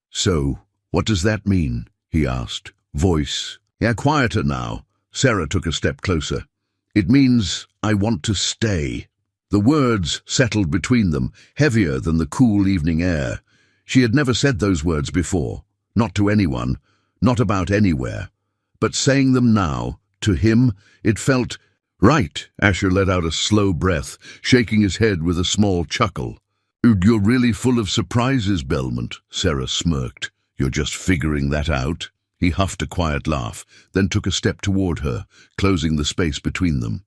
Speaker 1: "So, what does that mean?" he asked, voice quieter now. Sarah took a step closer. "It means I want to stay." The words settled between them, heavier than the cool evening air. She had never said those words before, not to anyone, not about anywhere. But saying them now, to him, it felt right. Asher let out a slow breath, shaking his head with a small chuckle. "You're really full of surprises, Belmont," Sarah smirked. "You're just figuring that out." He huffed a quiet laugh, then took a step toward her, closing the space between them.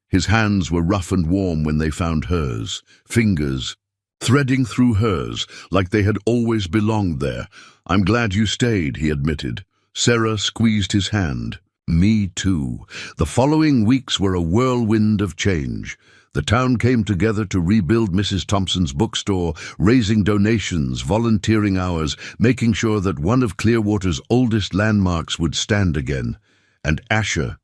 Speaker 1: His hands were rough and warm when they found hers, fingers threading through hers like they had always belonged there. "I'm glad you stayed," he admitted. Sarah squeezed his hand. "Me too." The following weeks were a whirlwind of change. The town came together to rebuild Mrs. Thompson's bookstore, raising donations, volunteering hours, making sure that one of Clearwater's oldest landmarks would stand again. And Asher,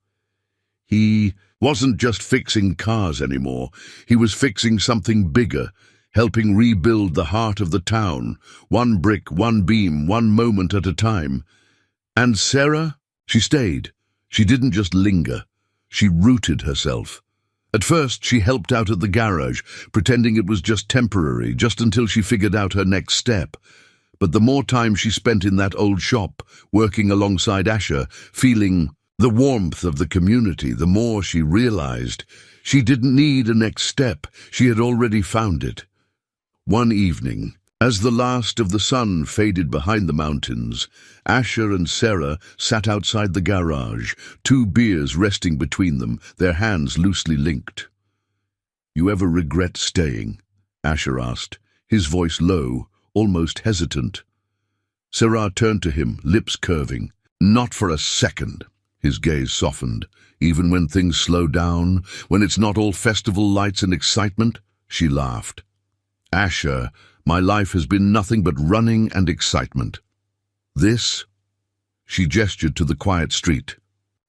Speaker 1: he wasn't just fixing cars anymore. He was fixing something bigger, helping rebuild the heart of the town, one brick, one beam, one moment at a time. And Sarah, she stayed. She didn't just linger. She rooted herself. At first, she helped out at the garage, pretending it was just temporary, just until she figured out her next step. But the more time she spent in that old shop, working alongside Asher, feeling the warmth of the community, the more she realized she didn't need a next step. She had already found it. One evening, as the last of the sun faded behind the mountains, Asher and Sarah sat outside the garage, 2 beers resting between them, their hands loosely linked. "You ever regret staying?" Asher asked, his voice low, almost hesitant. Sarah turned to him, lips curving. Not for a second. His gaze softened. Even when things slow down, when it's not all festival lights and excitement, she laughed. Asher, my life has been nothing but running and excitement. This? She gestured to the quiet street.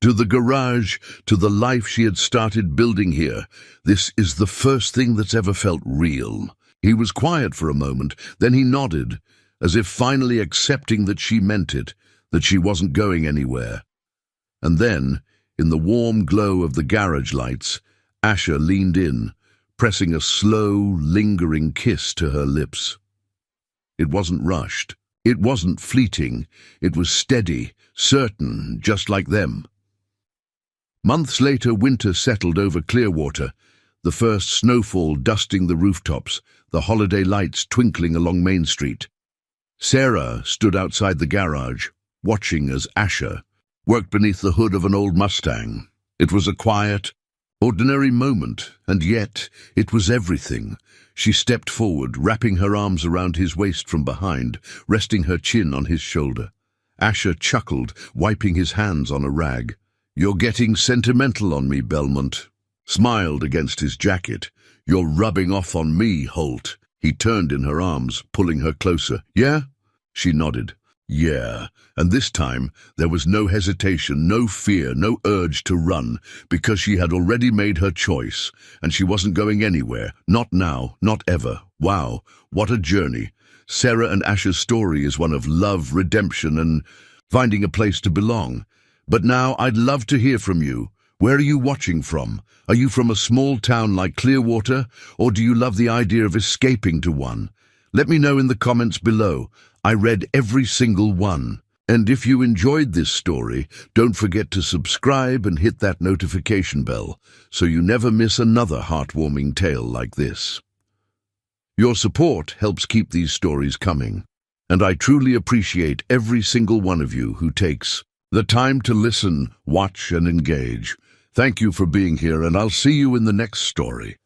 Speaker 1: To the garage, to the life she had started building here. This is the first thing that's ever felt real. He was quiet for a moment, then he nodded, as if finally accepting that she meant it, that she wasn't going anywhere. And then, in the warm glow of the garage lights, Asher leaned in, pressing a slow, lingering kiss to her lips. It wasn't rushed. It wasn't fleeting. It was steady, certain, just like them. Months later, winter settled over Clearwater, the first snowfall dusting the rooftops, the holiday lights twinkling along Main Street. Sarah stood outside the garage, watching as Asher worked beneath the hood of an old Mustang. It was a quiet, ordinary moment, and yet it was everything. She stepped forward, wrapping her arms around his waist from behind, resting her chin on his shoulder. Asher chuckled, wiping his hands on a rag. "You're getting sentimental on me, Belmont." Smiled against his jacket. "You're rubbing off on me, Holt." He turned in her arms, pulling her closer. "Yeah?" She nodded. "Yeah." And this time, there was no hesitation, no fear, no urge to run, because she had already made her choice, and she wasn't going anywhere. Not now, not ever. Wow, what a journey. Sarah and Asher's story is one of love, redemption, and finding a place to belong. But now I'd love to hear from you. Where are you watching from? Are you from a small town like Clearwater, or do you love the idea of escaping to one? Let me know in the comments below. I read every single one. And if you enjoyed this story, don't forget to subscribe and hit that notification bell so you never miss another heartwarming tale like this. Your support helps keep these stories coming, and I truly appreciate every single one of you who takes the time to listen, watch, and engage. Thank you for being here, and I'll see you in the next story.